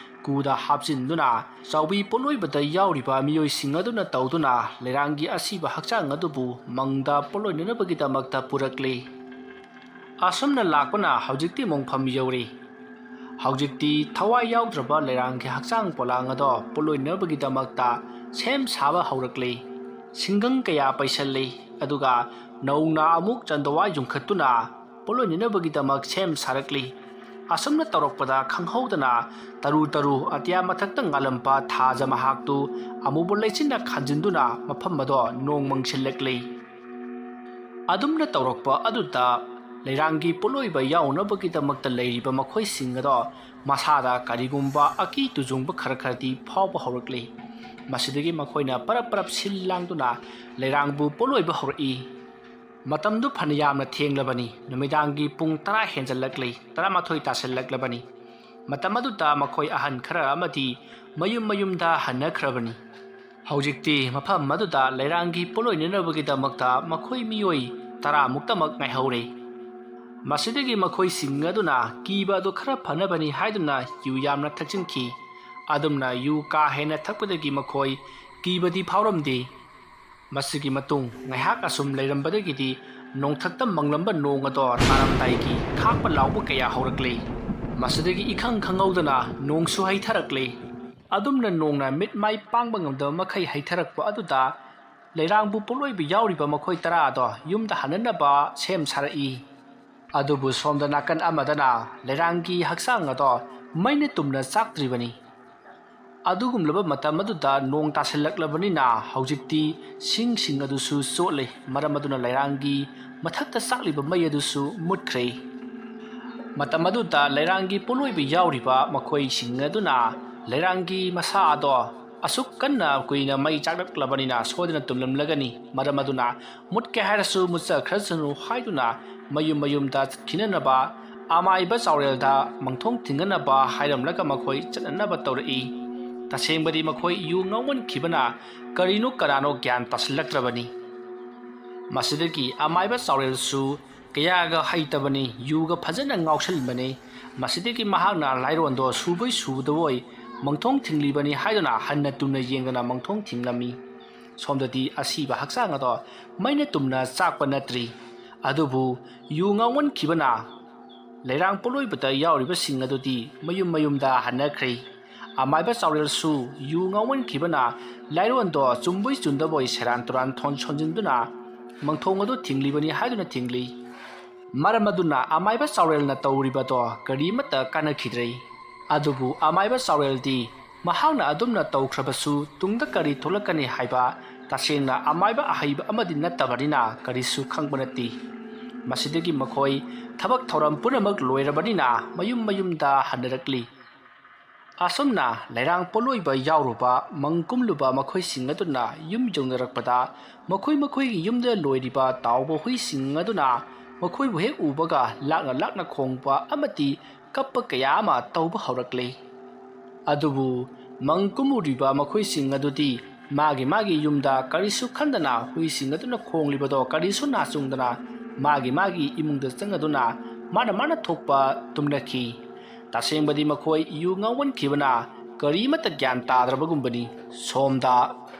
ꯀꯨꯗ ꯍꯥꯞꯆꯤꯟꯗꯨꯅ ꯆꯥꯎꯕꯤ ꯄꯣꯠꯂꯣꯏꯕꯗ ꯌꯥꯎꯔꯤꯕ ꯃꯤꯑꯣꯏꯁꯤꯡ ꯑꯗꯨꯅ ꯇꯧꯗꯨꯅ ꯂꯩꯔꯥꯡꯒꯤ ꯑꯁꯤꯕ ꯍꯛꯆꯥꯡ ꯑꯗꯨꯕꯨ ꯃꯪꯗ ꯄꯣꯠꯂꯣꯏꯅꯅꯕꯒꯤꯗꯃꯛꯇ ꯄꯨꯔꯛꯂꯤ ꯑꯁꯨꯝꯅ ꯂꯥꯛꯄꯅ ꯍꯧꯖꯤꯛꯇꯤ ꯃꯣꯡꯐꯝ ꯌꯧꯔꯤ ꯍꯧꯖꯤꯛꯇꯤ ꯊꯋꯥꯏ ꯌꯥꯎꯗ꯭ꯔꯕ ꯂꯩꯔꯥꯡꯒꯤ ꯍꯛꯆꯥꯡ ꯄꯣꯂꯥꯡ ꯑꯗꯣ ꯄꯣꯠꯂꯣꯏꯅꯕꯒꯤꯗꯃꯛꯇ ꯁꯦꯝ ꯁꯥꯕ ꯍꯧꯔꯛꯂꯤ ꯁꯤꯡꯒꯪ ꯀꯌꯥ ꯄꯩꯁꯜꯂꯤ ꯑꯗꯨꯒ ꯅꯧꯅ ꯑꯃꯨꯛ ꯆꯟꯗꯋꯥ ꯌꯨꯡꯈꯠꯇꯨꯅ ꯄꯣꯠꯂꯣꯏꯅꯅꯕꯒꯤꯗꯃꯛ ꯁꯦꯝ ꯁꯥꯔꯛꯂꯤ ꯑꯁꯨꯝꯅ ꯇꯧꯔꯛꯄꯗ ꯈꯪꯍꯧꯗꯅ ꯇꯔꯨ ꯃꯊꯛꯇ ꯉꯥꯜꯂꯝꯕ ꯊꯥꯖ ꯃꯍꯥꯛꯇꯨ ꯑꯃꯨꯕ ꯂꯩꯆꯤꯟꯅ ꯈꯟꯖꯤꯟꯗꯨꯅ ꯃꯐꯝ ꯑꯗꯣ ꯅꯣꯡ ꯃꯪꯁꯤꯜꯂꯛꯂꯤ ꯑꯗꯨꯝꯅ ꯇꯧꯔꯛꯄ ꯑꯗꯨꯗ ꯂꯩꯔꯥꯡꯒꯤ ꯄꯣꯠꯂꯣꯏꯕ ꯌꯥꯎꯅꯕꯒꯤꯗꯃꯛꯇ ꯂꯩꯔꯤꯕ ꯃꯈꯣꯏꯁꯤꯡ ꯑꯗꯣ ꯃꯁꯥꯗ ꯀꯔꯤꯒꯨꯝꯕ ꯑꯀꯤ ꯇꯨꯖꯨꯡꯕ ꯈꯔꯗꯤ ꯐꯥꯎꯕ ꯍꯧꯔꯛꯂꯤ ꯃꯁꯤꯗꯒꯤ ꯃꯈꯣꯏꯅ ꯄꯔꯞ ꯁꯤꯜ ꯂꯥꯡꯗꯨꯅ ꯂꯩꯔꯥꯡꯕꯨ ꯄꯣꯠꯂꯣꯏꯕ ꯍꯧꯔꯛꯏ ꯃꯇꯝꯗꯨ ꯐꯅ ꯌꯥꯝꯅ ꯊꯦꯡꯂꯕꯅꯤ ꯅꯨꯃꯤꯗꯥꯡꯒꯤ ꯄꯨꯡ 10 ꯍꯦꯟꯖꯜꯂꯛꯂꯤ 11 ꯇꯥꯁꯤꯜꯂꯛꯂꯕꯅꯤ ꯃꯇꯝ ꯑꯗꯨꯗ ꯃꯈꯣꯏ ꯑꯍꯟ ꯈꯔ ꯑꯃꯗꯤ ꯃꯌꯨꯝꯗ ꯍꯟꯅꯈ꯭ꯔꯕꯅꯤ ꯍꯧꯖꯤꯛꯇꯤ ꯃꯐꯝ ꯑꯗꯨꯗ ꯂꯩꯔꯥꯡꯒꯤ ꯄꯣꯠꯂꯣꯏꯅꯅꯕꯒꯤꯗꯃꯛꯇ ꯃꯈꯣꯏ ꯃꯤꯑꯣꯏ 10 ꯃꯨꯛꯇꯃꯛ ꯉꯥꯏꯍꯧꯔꯦ ꯃꯁꯤꯗꯒꯤ ꯃꯈꯣꯏꯁꯤꯡ ꯑꯗꯨꯅ ꯀꯤꯕ ꯑꯗꯨ ꯈꯔ ꯐꯅꯕꯅꯤ ꯍꯥꯏꯗꯨꯅ ꯌꯨ ꯌꯥꯝꯅ ꯊꯛꯆꯤꯟꯈꯤ ꯑꯗꯨꯝꯅ ꯌꯨ ꯀꯥ ꯍꯦꯟꯅ ꯊꯛꯄꯗꯒꯤ ꯃꯈꯣꯏ ꯀꯤꯕꯗꯤ ꯐꯥꯎꯔꯝꯗꯦ ꯃꯁꯤꯒꯤ ꯃꯇꯨꯡ ꯉꯥꯏꯍꯥꯛ ꯑꯁꯨꯝ ꯂꯩꯔꯝꯕꯗꯒꯤꯗꯤ ꯅꯣꯡꯊꯛꯇ ꯃꯪꯂꯝꯕ ꯅꯣꯡ ꯑꯗꯣ ꯇꯥꯔꯝꯗꯥꯏꯒꯤ ꯈꯥꯛꯄ ꯂꯥꯎꯕ ꯀꯌꯥ ꯍꯧꯔꯛꯂꯤ ꯃꯁꯤꯗꯒꯤ ꯏꯈꯪ ꯈꯪꯍꯧꯗꯅ ꯅꯣꯡꯁꯨ ꯍꯩꯊꯔꯛꯂꯤ ꯑꯗꯨꯝꯅ ꯅꯣꯡꯅ ꯃꯤꯠ ꯃꯥꯏ ꯄꯥꯡꯕ ꯉꯝꯗꯕ ꯃꯈꯩ ꯍꯩꯊꯔꯛꯄ ꯑꯗꯨꯗ ꯂꯩꯔꯥꯡꯕꯨ ꯄꯣꯠꯂꯣꯏꯕ ꯌꯥꯎꯔꯤꯕ ꯃꯈꯣꯏ 10 ꯑꯗꯣ ꯌꯨꯝꯗ ꯍꯟꯅꯅꯕ ꯁꯦꯝ ꯁꯥꯔꯛꯏ ꯑꯗꯨꯕꯨ ꯁꯣꯝꯗ ꯅꯥꯀꯟ ꯑꯃꯗꯅ ꯂꯩꯔꯥꯡꯒꯤ ꯍꯛꯆꯥꯡ ꯑꯗꯣ ꯃꯩꯅ ꯇꯨꯝꯅ ꯆꯥꯛꯇ꯭ꯔꯤꯕꯅꯤ ꯑꯗꯨꯒꯨꯝꯂꯕ ꯃꯇꯝ ꯑꯗꯨꯗ ꯅꯣꯡ ꯇꯥꯁꯤꯜꯂꯛꯂꯕꯅꯤꯅ ꯍꯧꯖꯤꯛꯇꯤ ꯁꯤꯡ ꯑꯗꯨꯁꯨ ꯆꯣꯠꯂꯤ ꯃꯔꯝ ꯑꯗꯨꯅ ꯂꯩꯔꯥꯡꯒꯤ ꯃꯊꯛꯇ ꯆꯥꯛꯂꯤꯕ ꯃꯩ ꯑꯗꯨꯁꯨ ꯃꯨꯠꯈ꯭ꯔꯦ ꯃꯇꯝ ꯑꯗꯨꯗ ꯂꯩꯔꯥꯡꯒꯤ ꯄꯣꯠꯂꯣꯏꯕ ꯌꯥꯎꯔꯤꯕ ꯃꯈꯣꯏꯁꯤꯡ ꯑꯗꯨꯅ ꯂꯩꯔꯥꯡꯒꯤ ꯃꯁꯥ ꯑꯗꯣ ꯑꯁꯨꯛ ꯀꯟꯅ ꯀꯨꯏꯅ ꯃꯩ ꯆꯥꯛꯂꯛꯂꯕꯅꯤꯅ ꯁꯣꯏꯗꯅ ꯇꯨꯝꯂꯝꯂꯒꯅꯤ ꯃꯔꯝ ꯑꯗꯨꯅ ꯃꯨꯠꯀꯦ ꯍꯥꯏꯔꯁꯨ ꯃꯨꯠꯆꯈ꯭ꯔꯁꯅꯨ ꯍꯥꯏꯗꯨꯅ ꯃꯌꯨꯝꯗ ꯆꯠꯈꯤꯅꯅꯕ ꯑꯃꯥꯏꯕ ꯆꯥꯎꯔꯦꯜꯗ ꯃꯪꯊꯣꯡ ꯊꯤꯡꯒꯅꯕ ꯍꯥꯏꯔꯝꯂꯒ ꯃꯈꯣꯏ ꯆꯠꯅꯅꯕ ꯇꯧꯔꯛꯏ ꯇꯁꯦꯡꯕꯗꯤ ꯃꯈꯣꯏ ꯌꯨ ꯉꯥꯎꯃꯟꯈꯤꯕꯅ ꯀꯔꯤꯅꯣ ꯀꯅꯥꯅꯣ ꯒ꯭ꯌꯥꯟ ꯇꯥꯁꯤꯜꯂꯛꯇ꯭ꯔꯕꯅꯤ ꯃꯁꯤꯗꯒꯤ ꯑꯃꯥꯏꯕ ꯆꯥꯎꯔꯦꯜꯁꯨ ꯀꯌꯥꯒ ꯍꯩꯇꯕꯅꯤ ꯌꯨꯒ ꯐꯖꯅ ꯉꯥꯎꯁꯤꯟꯕꯅꯤ ꯃꯁꯤꯗꯒꯤ ꯃꯍꯥꯛꯅ ꯂꯥꯏꯔꯣꯟꯗꯣ ꯁꯨꯕꯣꯏ ꯁꯨꯗꯕꯣꯏ ꯃꯪꯊꯣꯡ ꯊꯤꯡꯂꯤꯕꯅꯤ ꯍꯥꯏꯗꯨꯅ ꯍꯟꯅ ꯇꯨꯝꯅ ꯌꯦꯡꯗꯅ ꯃꯪꯊꯣꯡ ꯊꯤꯡꯂꯝꯃꯤ ꯁꯣꯝꯗꯗꯤ ꯑꯁꯤꯕ ꯍꯛꯆꯥꯡ ꯑꯗꯣ ꯃꯩꯅ ꯇꯨꯝꯅ ꯆꯥꯛꯄ ꯅꯠꯇ꯭ꯔꯤ ꯑꯗꯨꯕꯨ ꯌꯨ ꯉꯥꯎꯃꯟꯈꯤꯕꯅ ꯂꯩꯔꯥꯡ ꯄꯣꯠꯂꯣꯏꯕꯗ ꯌꯥꯎꯔꯤꯕꯁꯤꯡ ꯑꯗꯨꯗꯤ ꯃꯌꯨꯝꯗ ꯍꯟꯅꯈ꯭ꯔꯦ ꯑꯃꯥꯏꯕ ꯆꯥꯎꯔꯦꯜꯁꯨ ꯌꯨ ꯉꯥꯎꯃꯟꯈꯤꯕꯅ ꯂꯥꯏꯔꯣꯟꯗꯣ ꯆꯨꯝꯕꯣꯏ ꯆꯨꯝꯗꯕꯣꯏ ꯁꯦꯔꯥꯟ ꯇꯨꯔꯥꯟ ꯁꯣꯟꯖꯤꯟꯗꯨꯅ ꯃꯪꯊꯣꯡ ꯑꯗꯨ ꯊꯤꯡꯂꯤꯕꯅꯤ ꯍꯥꯏꯗꯨꯅ ꯊꯤꯡꯂꯤ ꯃꯔꯝ ꯑꯗꯨꯅ ꯑꯃꯥꯏꯕ ꯆꯥꯎꯔꯦꯜꯅ ꯇꯧꯔꯤꯕꯗꯣ ꯀꯔꯤꯃꯠꯇ ꯀꯥꯟꯅꯈꯤꯗ꯭ꯔꯦ ꯑꯗꯨꯕꯨ ꯑꯃꯥꯏꯕ ꯆꯥꯎꯔꯦꯜꯗꯤ ꯃꯍꯥꯛꯅ ꯑꯗꯨꯝꯅ ꯇꯧꯈ꯭ꯔꯕꯁꯨ ꯇꯨꯡꯗ ꯀꯔꯤ ꯊꯣꯛꯂꯛꯀꯅꯤ ꯍꯥꯏꯕ ꯇꯁꯦꯡꯅ ꯑꯃꯥꯏꯕ ꯑꯍꯩꯕ ꯑꯃꯗꯤ ꯅꯠꯇꯕꯅꯤꯅ ꯀꯔꯤꯁꯨ ꯈꯪꯕ ꯅꯠꯇꯦ꯫ ꯃꯁꯤꯗꯒꯤ ꯃꯈꯣꯏ ꯊꯕꯛ ꯊꯧꯔꯝ ꯄꯨꯝꯅꯃꯛ ꯂꯣꯏꯔꯕꯅꯤꯅ ꯃꯌꯨꯝ ꯃꯌꯨꯝꯗ ꯍꯟꯅꯔꯛꯂꯤ꯫ ꯑꯁꯨꯝꯅ ꯂꯩꯔꯥꯡ ꯄꯣꯠꯂꯣꯏꯕ ꯌꯥꯎꯔꯨꯕ ꯃꯪ ꯀꯨꯝꯂꯨꯕ ꯃꯈꯣꯏꯁꯤꯡ ꯑꯗꯨꯅ ꯌꯨꯝ ꯌꯧꯅꯔꯛꯄꯗ ꯃꯈꯣꯏꯒꯤ ꯌꯨꯝꯗ ꯂꯣꯏꯔꯤꯕ ꯇꯥꯎꯕ ꯍꯨꯏꯁꯤꯡ ꯑꯗꯨꯅ ꯃꯈꯣꯏꯕꯨ ꯍꯦꯛ ꯎꯕꯒ ꯂꯥꯛꯅ ꯈꯣꯡꯕ ꯑꯃꯗꯤ ꯀꯞꯄ ꯀꯌꯥ ꯑꯃ ꯇꯧꯕ ꯍꯧꯔꯛꯂꯤ꯫ ꯑꯗꯨꯕꯨ ꯃꯪ ꯀꯨꯝꯃꯨꯔꯤꯕ ꯃꯈꯣꯏꯁꯤꯡ ꯑꯗꯨꯗꯤ ꯃꯥꯒꯤ ꯌꯨꯝꯗ ꯀꯔꯤꯁꯨ ꯈꯟꯗꯅ ꯍꯨꯏꯁꯤꯡ ꯑꯗꯨꯅ ꯈꯣꯡꯂꯤꯕꯗꯣ ꯀꯔꯤꯁꯨ ꯅꯥꯆꯨꯡꯗꯅ ꯃꯥꯒꯤ ꯏꯃꯨꯡꯗ ꯆꯪꯉꯗꯨꯅ ꯃꯥꯅ ꯊꯣꯛꯄ ꯇꯨꯝꯅꯈꯤ꯫ ꯇꯁꯦꯡꯕꯗꯤ ꯃꯈꯣꯏ ꯌꯨ ꯉꯥꯎꯃꯟꯈꯤꯕꯅ ꯀꯔꯤꯃꯠꯇ ꯒ꯭ꯌꯥꯟ ꯇꯥꯗ꯭ꯔꯕꯒꯨꯝꯕꯅꯤ꯫ ꯁꯣꯝꯗ